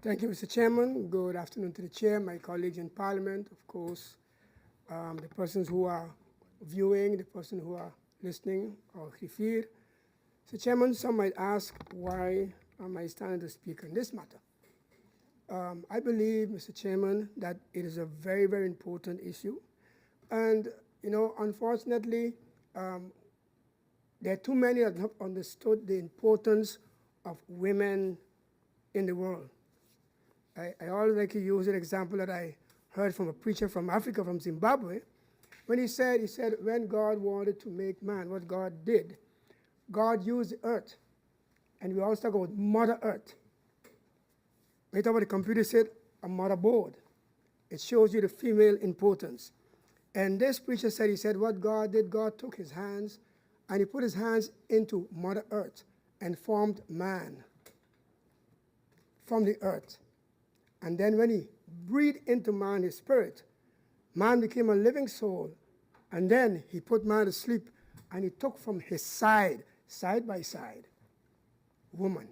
Thank you, Mr. Chairman. Good afternoon to the chair, my colleagues in Parliament, of course, the persons who are viewing, the person who are listening or Khifir. Mr. Chairman, some might ask, why am I standing to speak on this matter? I believe, Mr. Chairman, that it is a very, very important issue. And, you know, unfortunately, there are too many that have understood the importance of women in the world. I always like to use an example that I heard from a preacher from Africa, from Zimbabwe, when he said, when God wanted to make man, what God did, God used the earth. And we always talk about Mother Earth. When you talk about the computer, said a motherboard. It shows you the female importance. And this preacher said, he said, what God did, God took his hands and he put his hands into Mother Earth and formed man from the earth. And then when he breathed into man his spirit, man became a living soul. And then he put man to sleep and he took from his side by side, woman.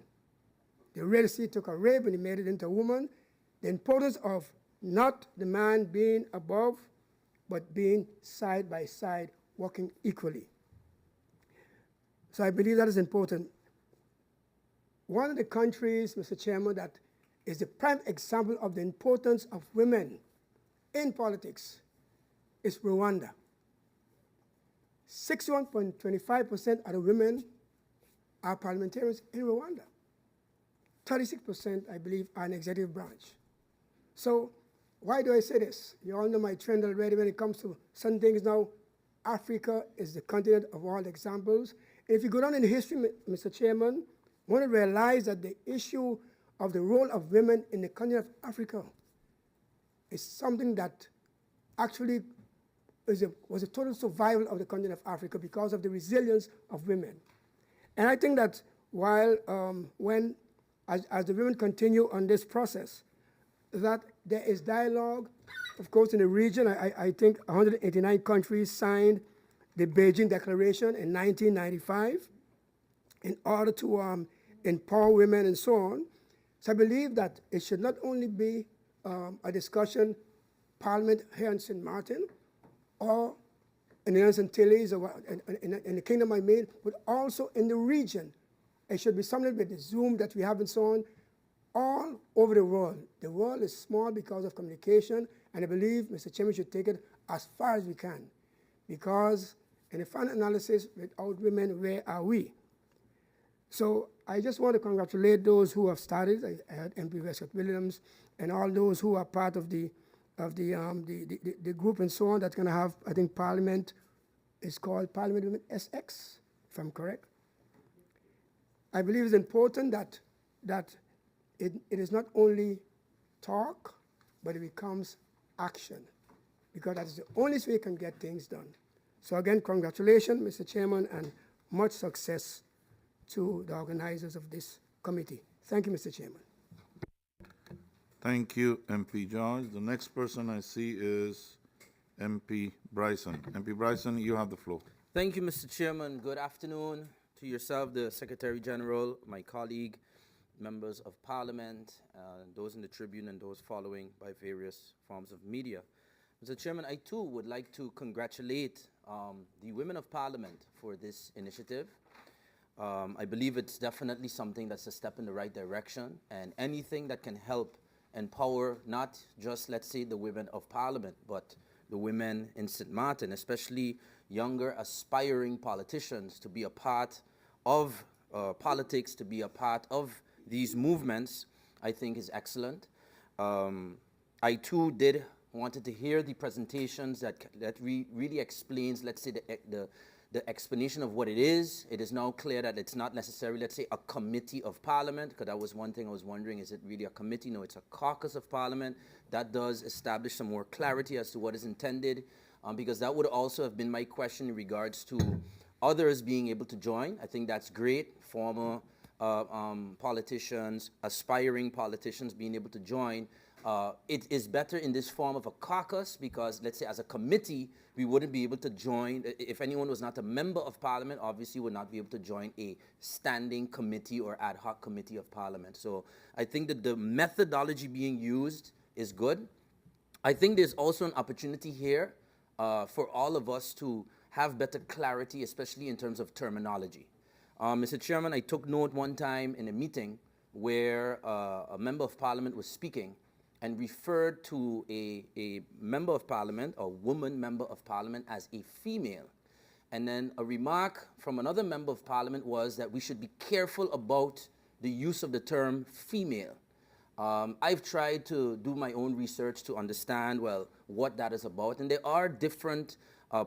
The Red Sea took a rib and he made it into a woman. The importance of not the man being above, but being side by side, walking equally. So I believe that is important. One of the countries, Mr. Chairman, that is the prime example of the importance of women in politics is Rwanda. 61.25% of the women are parliamentarians in Rwanda. 36%, I believe, are in executive branch. So why do I say this? You all know my trend already when it comes to some things now. Africa is the continent of all examples. And if you go down in history, Mr. Chairman, one will realize that the issue of the role of women in the continent of Africa is something that actually was a total survival of the continent of Africa because of the resilience of women. And I think that while, as the women continue on this process, that there is dialogue. Of course, in the region, I think 189 countries signed the Beijing Declaration in 1995 in order to empower women and so on. So I believe that it should not only be a discussion, Parliament here in St. Martin, or in the Islands Antilles, or in the Kingdom I made, but also in the region. It should be something with the Zoom that we have and so on, all over the world. The world is small because of communication, and I believe Mr. Chairman should take it as far as we can. Because in the final analysis, without women, where are we? So I just want to congratulate those who have started. I heard MP Westcott Williams and all those who are part of the group and so on that's going to have, I think, Parliament is called Parliament Women SX, if I'm correct. I believe it's important that it is not only talk, but it becomes action, because that is the only way you can get things done. So again, congratulations, Mr. Chairman, and much success to the organizers of this committee. Thank you, Mr. Chairman. Thank you, MP George. The next person I see is MP Bryson. MP Bryson, you have the floor. Thank you, Mr. Chairman. Good afternoon to yourself, the Secretary General, my colleague, members of Parliament, those in the Tribune, and those following by various forms of media. Mr. Chairman, I too would like to congratulate the Women of Parliament for this initiative. I believe it's definitely something that's a step in the right direction, and anything that can help empower not just, let's say, the women of Parliament, but the women in St. Martin, especially younger aspiring politicians, to be a part of politics, to be a part of these movements, I think is excellent. I too wanted to hear the presentations that really explains, let's say, the explanation of what it is. It is now clear that it's not necessarily, let's say, a committee of Parliament, because that was one thing I was wondering, is it really a committee? No, it's a caucus of Parliament. That does establish some more clarity as to what is intended, because that would also have been my question in regards to others being able to join. I think that's great. Former politicians, aspiring politicians being able to join. It is better in this form of a caucus because, let's say, as a committee, we wouldn't be able to join. If anyone was not a member of Parliament, obviously would not be able to join a standing committee or ad hoc committee of Parliament. So I think that the methodology being used is good. I think there's also an opportunity here for all of us to have better clarity, especially in terms of terminology. Mr. Chairman, I took note one time in a meeting where a member of Parliament was speaking and referred to a member of Parliament, a woman member of Parliament, as a female. And then a remark from another member of Parliament was that we should be careful about the use of the term female. I've tried to do my own research to understand, well, what that is about. And there are different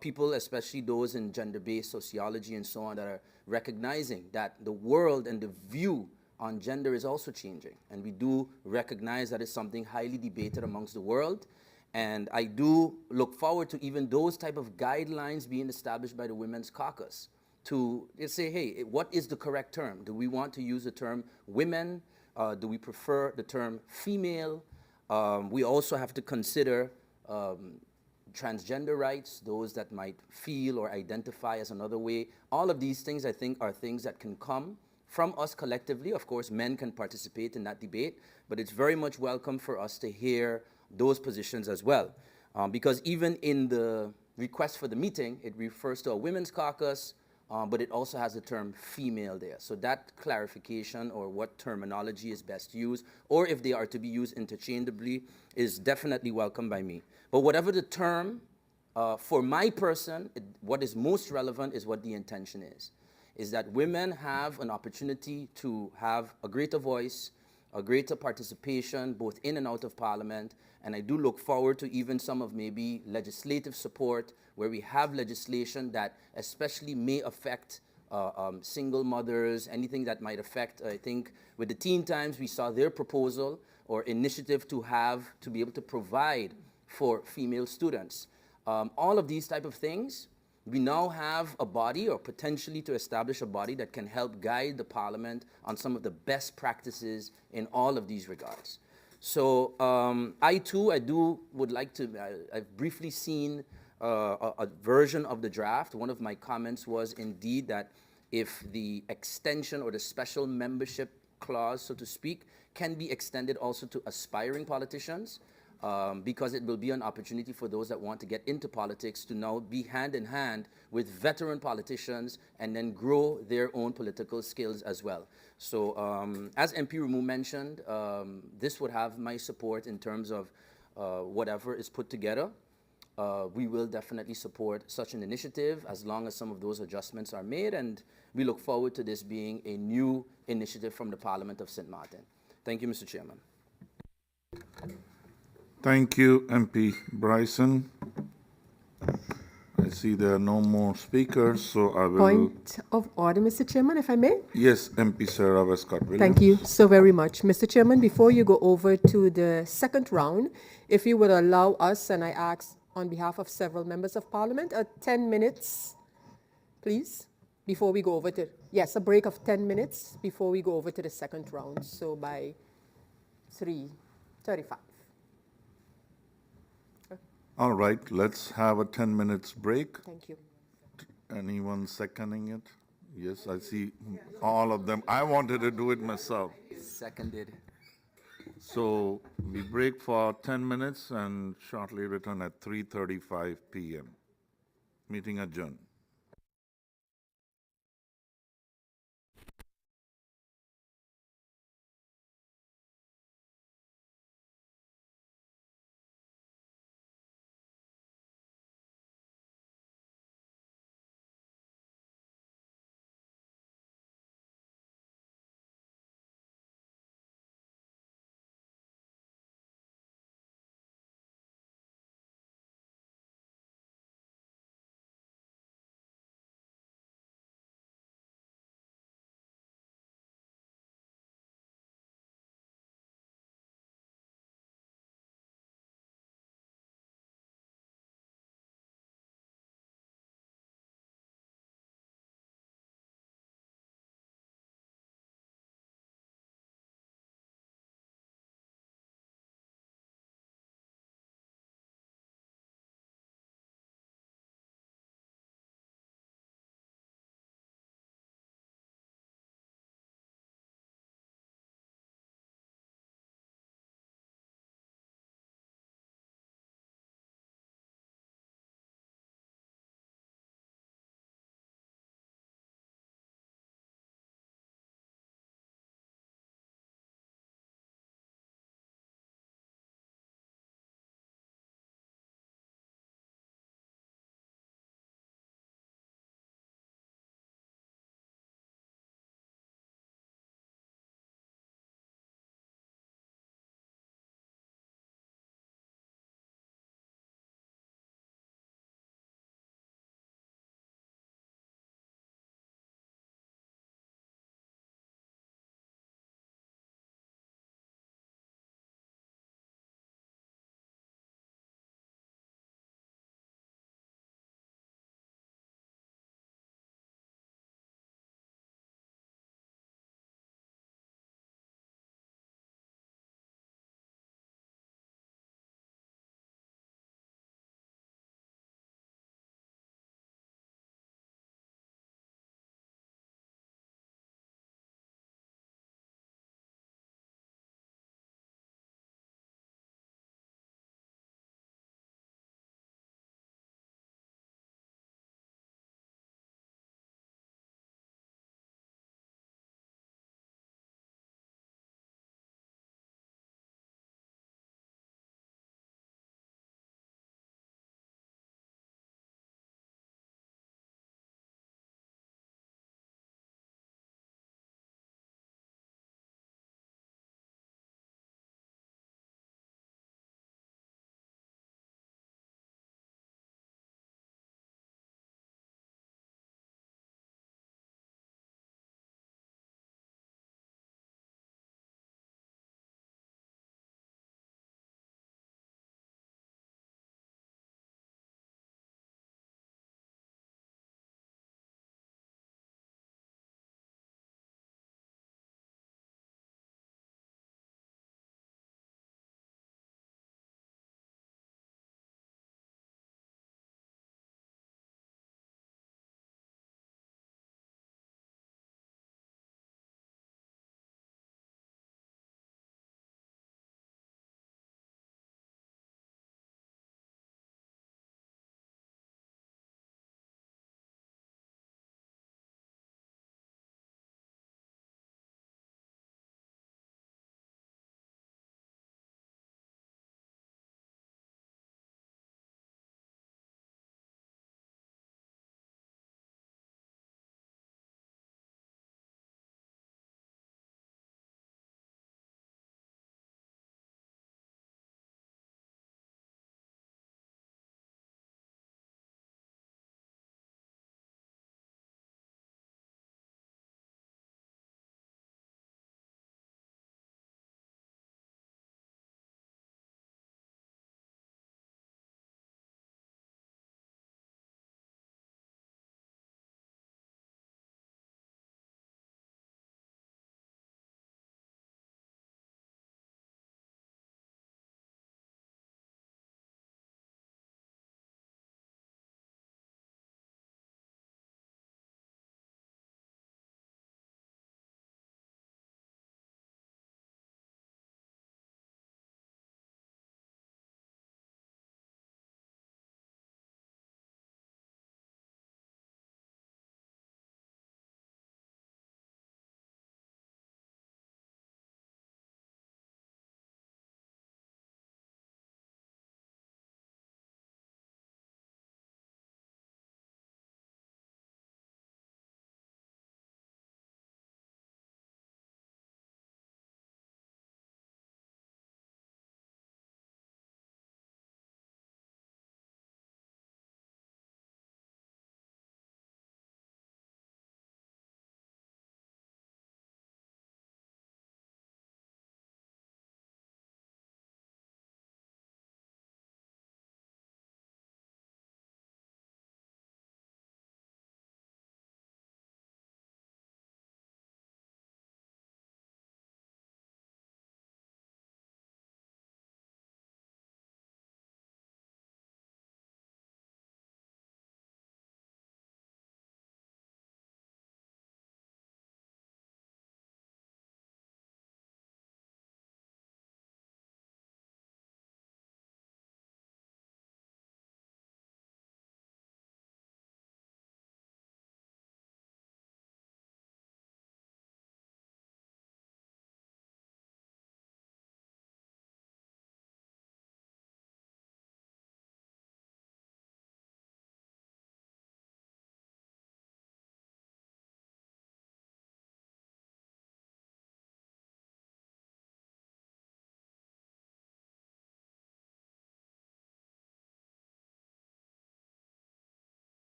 people, especially those in gender-based sociology and so on, that are recognizing that the world and the view on gender is also changing. And we do recognize that it's something highly debated amongst the world. And I do look forward to even those type of guidelines being established by the Women's Caucus to say, hey, what is the correct term? Do we want to use the term women? Do we prefer the term female? We also have to consider transgender rights, those that might feel or identify as another way. All of these things, I think, are things that can come from us collectively. Of course, men can participate in that debate, but it's very much welcome for us to hear those positions as well. Because even in the request for the meeting, it refers to a women's caucus, but it also has the term female there. So that clarification, or what terminology is best used, or if they are to be used interchangeably, is definitely welcome by me. But whatever the term, for my person, what is most relevant is what the intention is that women have an opportunity to have a greater voice, a greater participation, both in and out of Parliament. And I do look forward to even some of maybe legislative support, where we have legislation that especially may affect single mothers, anything that might affect, I think, with the Teen Times, we saw their proposal or initiative to be able to provide for female students. all of these type of things. We now have a body, or potentially to establish a body, that can help guide the Parliament on some of the best practices in all of these regards. So I too would like to, I've briefly seen a version of the draft. One of my comments was indeed that if the extension or the special membership clause, so to speak, can be extended also to aspiring politicians, because it will be an opportunity for those that want to get into politics to now be hand in hand with veteran politicians and then grow their own political skills as well. So as MP Ramu mentioned, this would have my support in terms of whatever is put together. We will definitely support such an initiative as long as some of those adjustments are made, and we look forward to this being a new initiative from the Parliament of St. Martin. Thank you, Mr. Chairman. Thank you, MP Bryson. I see there are no more speakers, so I will... Point of order, Mr. Chairman, if I may? Yes, MP Sarah Westcott-Williams. Thank you so very much. Mr. Chairman, before you go over to the second round, if you would allow us, and I ask on behalf of several members of Parliament, 10 minutes, please, before we go over to... Yes, a break of 10 minutes before we go over to the second round, so by 3:35. All right, let's have a 10 minutes break. Thank you. Anyone seconding it? Yes, I see all of them. I wanted to do it myself. Seconded. So we break for 10 minutes and shortly return at 3:35 p.m. Meeting adjourned.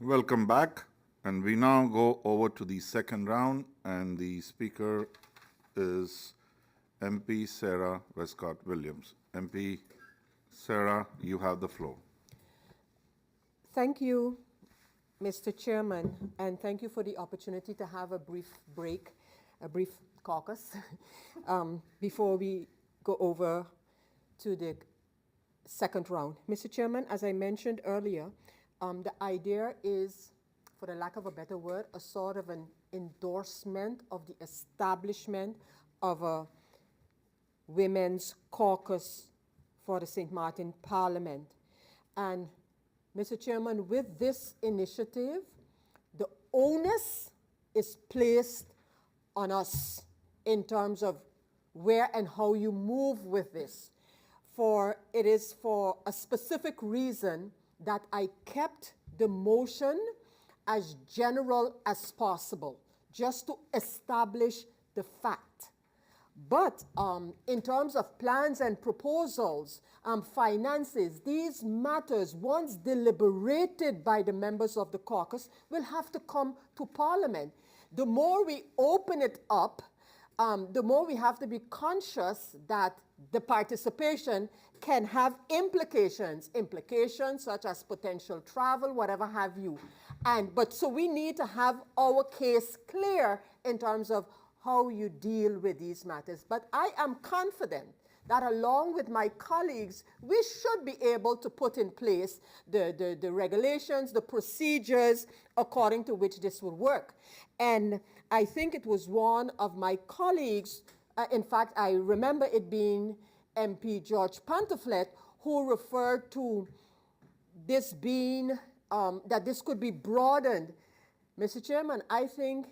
Welcome back. And we now go over to the second round, and the speaker is MP Sarah Westcott Williams. MP Sarah, you have the floor. Thank you, Mr. Chairman, and thank you for the opportunity to have a brief break, a brief caucus, before we go over to the second round. Mr. Chairman, as I mentioned earlier, the idea is, for the lack of a better word, a sort of an endorsement of the establishment of a women's caucus for the St. Martin Parliament. And Mr. Chairman, with this initiative, the onus is placed on us in terms of where and how you move with this. For it is for a specific reason that I kept the motion as general as possible, just to establish the fact. But in terms of plans and proposals, finances, these matters, once deliberated by the members of the caucus, will have to come to Parliament. The more we open it up, the more we have to be conscious that the participation can have implications such as potential travel, whatever have you. But so we need to have our case clear in terms of how you deal with these matters. But I am confident that along with my colleagues, we should be able to put in place the regulations, the procedures according to which this will work. And I think it was one of my colleagues, in fact, I remember it being MP George Pantoflet, who referred to this being, that this could be broadened. Mr. Chairman, I think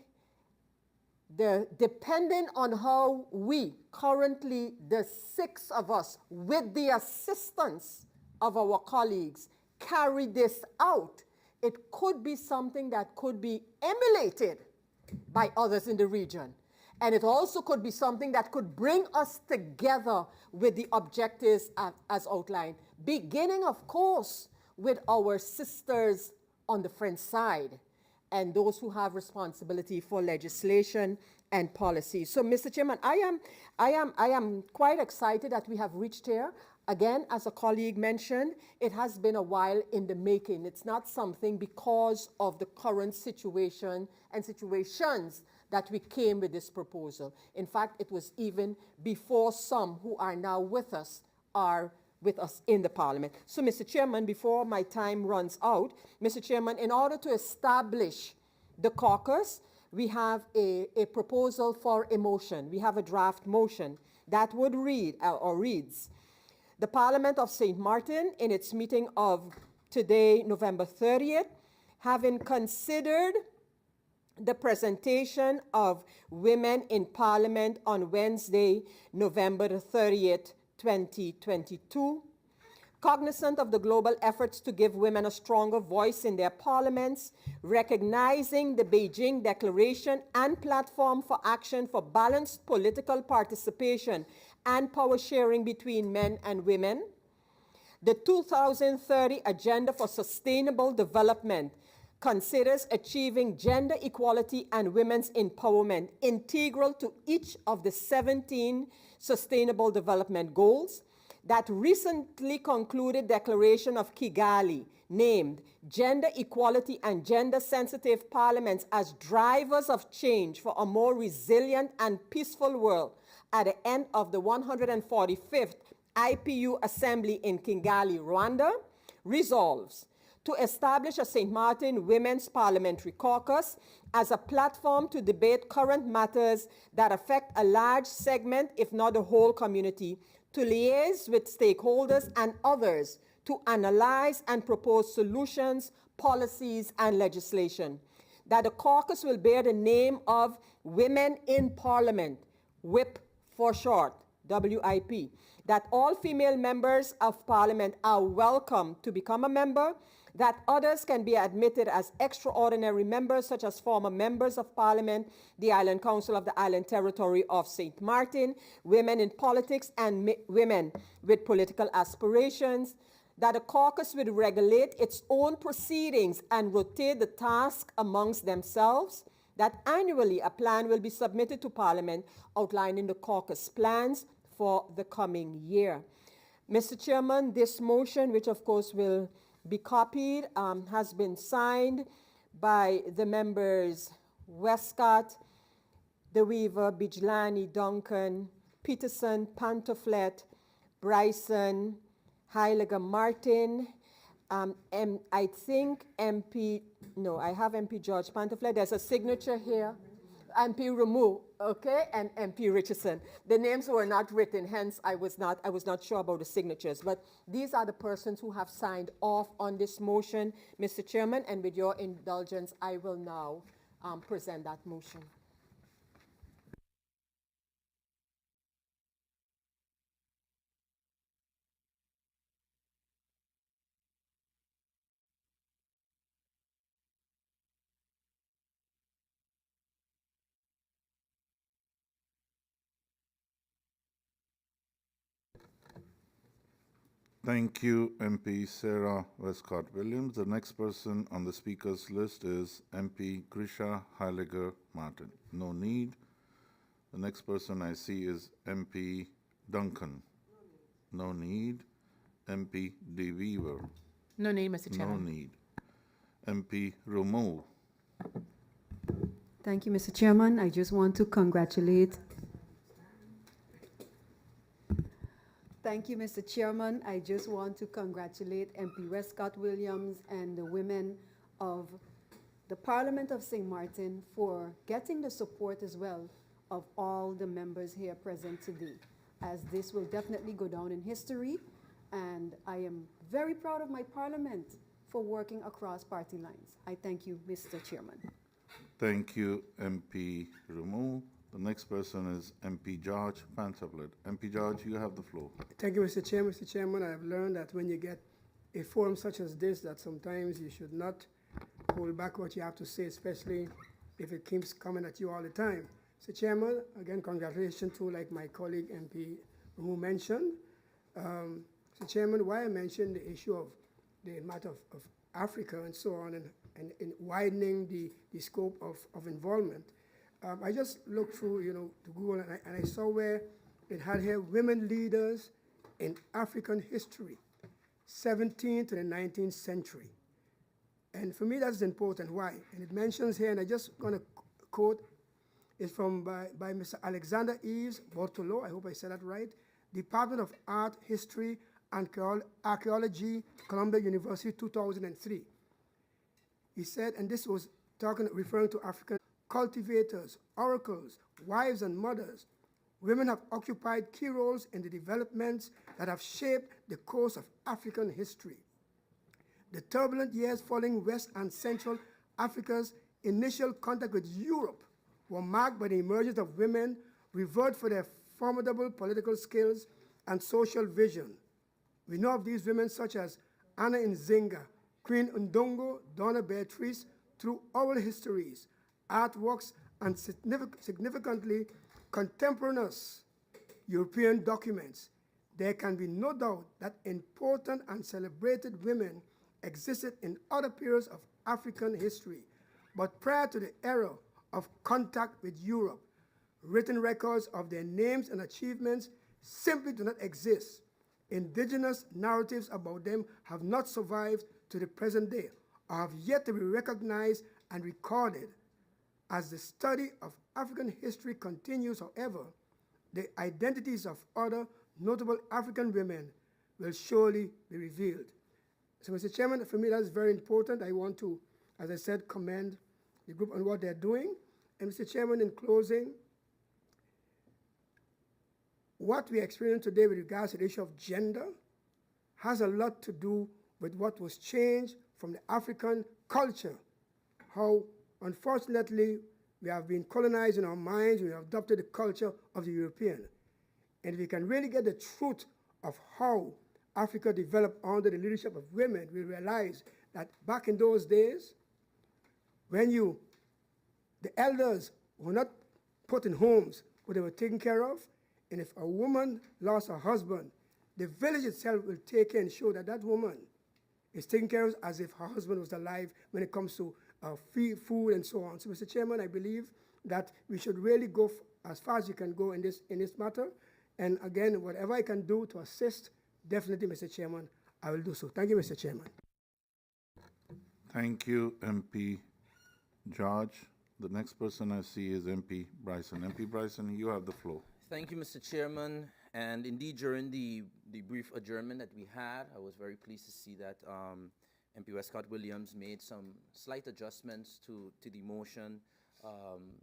depending on how we, currently the 6 of us, with the assistance of our colleagues, carry this out, it could be something that could be emulated by others in the region. And it also could be something that could bring us together with the objectives as outlined, beginning, of course, with our sisters on the French side and those who have responsibility for legislation and policy. So, Mr. Chairman, I am quite excited that we have reached here. Again, as a colleague mentioned, it has been a while in the making. It's not something because of the current situation and situations that we came with this proposal. In fact, it was even before some who are now with us are with us in the Parliament. So, Mr. Chairman, before my time runs out, Mr. Chairman, in order to establish the caucus, we have a proposal for a motion. We have a draft motion that would read, or reads, the Parliament of St. Martin, in its meeting of today, November 30th, having considered the presentation of women in Parliament on Wednesday, November the 30th, 2022, cognizant of the global efforts to give women a stronger voice in their parliaments, recognizing the Beijing Declaration and Platform for Action for Balanced Political Participation and Power Sharing between Men and Women, the 2030 Agenda for Sustainable Development considers achieving gender equality and women's empowerment integral to each of the 17 Sustainable Development Goals. That recently concluded Declaration of Kigali named gender equality and gender-sensitive parliaments as drivers of change for a more resilient and peaceful world at the end of the 145th IPU Assembly in Kigali, Rwanda, resolves to establish a St. Martin Women's Parliamentary Caucus as a platform to debate current matters that affect a large segment, if not the whole community, to liaise with stakeholders and others to analyze and propose solutions, policies, and legislation. That the caucus will bear the name of Women in Parliament, WIP for short, WIP. That all female members of Parliament are welcome to become a member, that others can be admitted as extraordinary members, such as former members of Parliament, the Island Council of the Island Territory of St. Martin, women in politics and women with political aspirations, that the caucus will regulate its own proceedings and rotate the task amongst themselves, that annually a plan will be submitted to Parliament outlining the caucus plans for the coming year. Mr. Chairman, this motion, which of course will be copied, has been signed by the members Westcott, De Weaver, Bijlani, Duncan, Peterson, Pantoflet, Bryson, Heiliger Martin, and I think MP, no, I have MP George Pantoflet. There's a signature here. MP Rameau, okay, and MP Richardson. The names were not written, hence I was not sure about the signatures. But these are the persons who have signed off on this motion, Mr. Chairman, and with your indulgence, I will now present that motion. Thank you, MP Sarah Westcott Williams. The next person on the speakers list is MP Grisha Heiliger Martin. No need. The next person I see is MP Duncan. No need. MP De Weaver. No need, Mr. Chairman. No need. MP Rameau. Thank you, Mr. Chairman. I just want to congratulate. Thank you, Mr. Chairman. I just want to congratulate MP Westcott Williams and the women of the Parliament of St. Martin for getting the support as well of all the members here present today, as this will definitely go down in history. And I am very proud of my Parliament for working across party lines. I thank you, Mr. Chairman. Thank you, MP Rameau. The next person is MP George Pantoflet. MP George, you have the floor. Thank you, Mr. Chair. Mr. Chairman, I have learned that when you get a forum such as this, that sometimes you should not hold back what you have to say, especially if it keeps coming at you all the time. Mr. Chairman, again, congratulations to, like my colleague MP who mentioned. Mr. Chairman, why I mentioned the issue of the matter of Africa and so on, and widening the scope of involvement. I just looked through, to Google, and I saw where it had here women leaders in African history, 17th to the 19th century. And for me, that's important. Why? And it mentions here, and I just going to quote, is from by Mr. Alexander Eves Bortolo, I hope I said that right, Department of Art, History, and Archaeology, Columbia University, 2003. He said, and this was referring to African cultivators, oracles, wives, and mothers. Women have occupied key roles in the developments that have shaped the course of African history. The turbulent years following West and Central Africa's initial contact with Europe were marked by the emergence of women revered for their formidable political skills and social vision. We know of these women such as Anna Nzinga, Queen Ndongo, Donna Beatrice, through oral histories, artworks, and significantly contemporaneous European documents. There can be no doubt that important and celebrated women existed in other periods of African history, but prior to the era of contact with Europe, written records of their names and achievements simply do not exist. Indigenous narratives about them have not survived to the present day, or have yet to be recognized and recorded. As the study of African history continues, however, the identities of other notable African women will surely be revealed. So, Mr. Chairman, for me, that's very important. I want to, as I said, commend the group on what they're doing. And, Mr. Chairman, in closing, what we experience today with regards to the issue of gender has a lot to do with what was changed from the African culture, how, unfortunately, we have been colonized in our minds, we have adopted the culture of the European. And if we can really get the truth of how Africa developed under the leadership of women, we realize that back in those days, when the elders were not put in homes where they were taken care of, and if a woman lost her husband, the village itself will take care and show that that woman is taken care of as if her husband was alive when it comes to food and so on. So, Mr. Chairman, I believe that we should really go as far as you can go in this matter. And again, whatever I can do to assist, definitely, Mr. Chairman, I will do so. Thank you, Mr. Chairman. Thank you, MP George. The next person I see is MP Bryson. MP Bryson, you have the floor. Thank you, Mr. Chairman. And indeed, during the brief adjournment that we had, I was very pleased to see that MP Westcott Williams made some slight adjustments to the motion.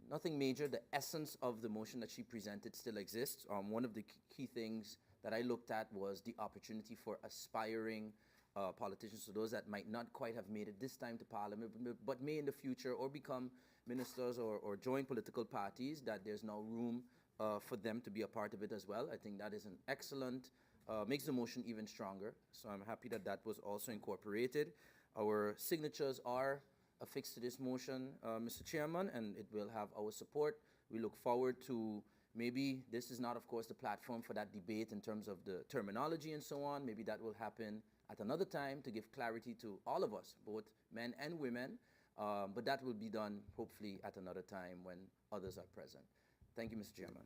Nothing major. The essence of the motion that she presented still exists. One of the key things that I looked at was the opportunity for aspiring politicians, so those that might not quite have made it this time to Parliament, but may in the future or become ministers or join political parties, that there's now room for them to be a part of it as well. I think that is an excellent, makes the motion even stronger. So I'm happy that that was also incorporated. Our signatures are affixed to this motion, Mr. Chairman, and it will have our support. We look forward to, maybe this is not, of course, the platform for that debate in terms of the terminology and so on. Maybe that will happen at another time to give clarity to all of us, both men and women. But that will be done, hopefully, at another time when others are present. Thank you, Mr. Chairman.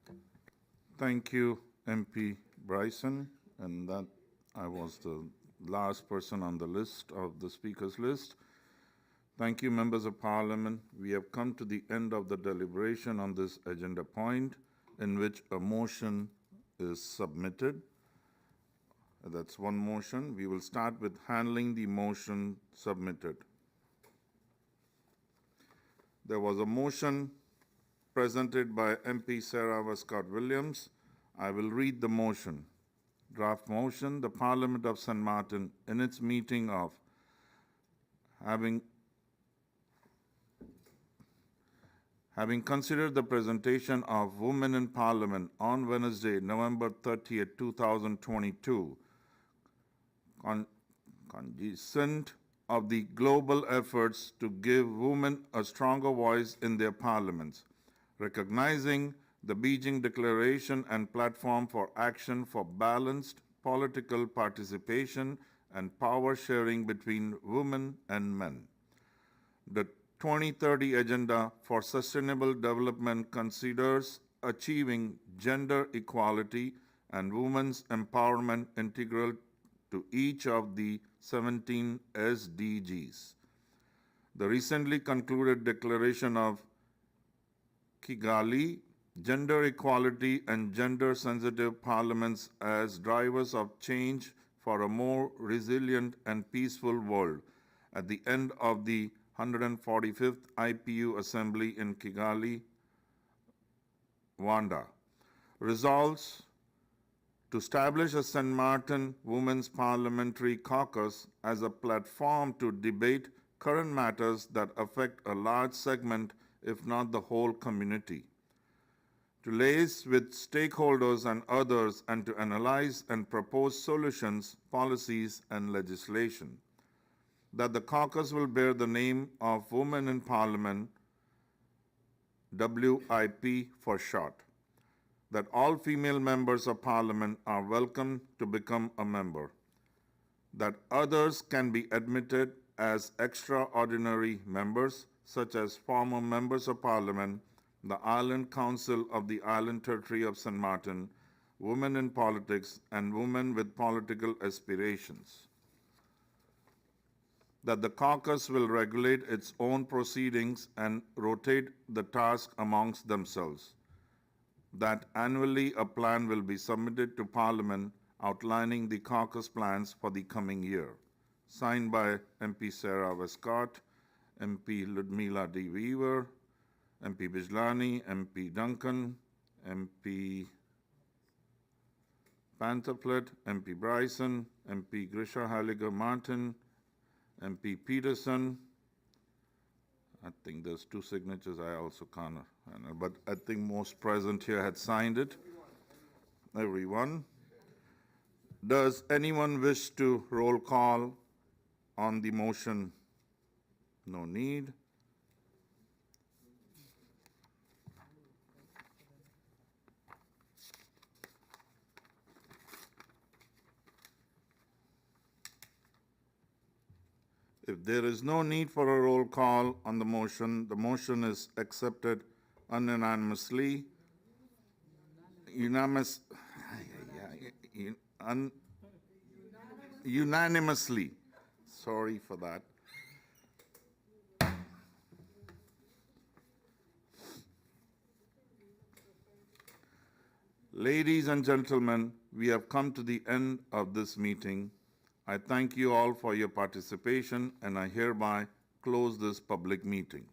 Thank you, MP Bryson. And that I was the last person on the list of the speakers list. Thank you, members of Parliament. We have come to the end of the deliberation on this agenda point in which a motion is submitted. That's one motion. We will start with handling the motion submitted. There was a motion presented by MP Sarah Westcott Williams. I will read the motion. Draft motion: the Parliament of St. Martin, in its meeting of having considered the presentation of Women in Parliament on Wednesday, November 30th, 2022, cognizant of the global efforts to give women a stronger voice in their parliaments, recognizing the Beijing Declaration and Platform for Action for Balanced Political Participation and Power Sharing between Women and Men. The 2030 Agenda for Sustainable Development considers achieving gender equality and women's empowerment integral to each of the 17 SDGs. The recently concluded Declaration of Kigali, Gender Equality and Gender-Sensitive Parliaments as Drivers of Change for a More Resilient and Peaceful World, at the end of the 145th IPU Assembly in Kigali, Rwanda. Resolves to establish a St. Martin Women's Parliamentary Caucus as a platform to debate current matters that affect a large segment, if not the whole community. To liaise with stakeholders and others and to analyze and propose solutions, policies, and legislation. That the caucus will bear the name of Women in Parliament, WIP for short. That all female members of Parliament are welcome to become a member. That others can be admitted as extraordinary members, such as former members of Parliament, the Island Council of the Island Territory of St. Martin, Women in Politics, and Women with Political Aspirations. That the caucus will regulate its own proceedings and rotate the task amongst themselves. That annually a plan will be submitted to Parliament outlining the caucus plans for the coming year. Signed by MP Sarah Westcott, MP Ludmila D. Weaver, MP Bijlani, MP Duncan, MP Pantaflet, MP Bryson, MP Grisha Halliger Martin, MP Peterson. I think there's two signatures I also can't, but I think most present here had signed it. Everyone. Does anyone wish to roll call on the motion? No need. If there is no need for a roll call on the motion is accepted unanimously. Unanimously. Sorry for that. Ladies and gentlemen, we have come to the end of this meeting. I thank you all for your participation, and I hereby close this public meeting.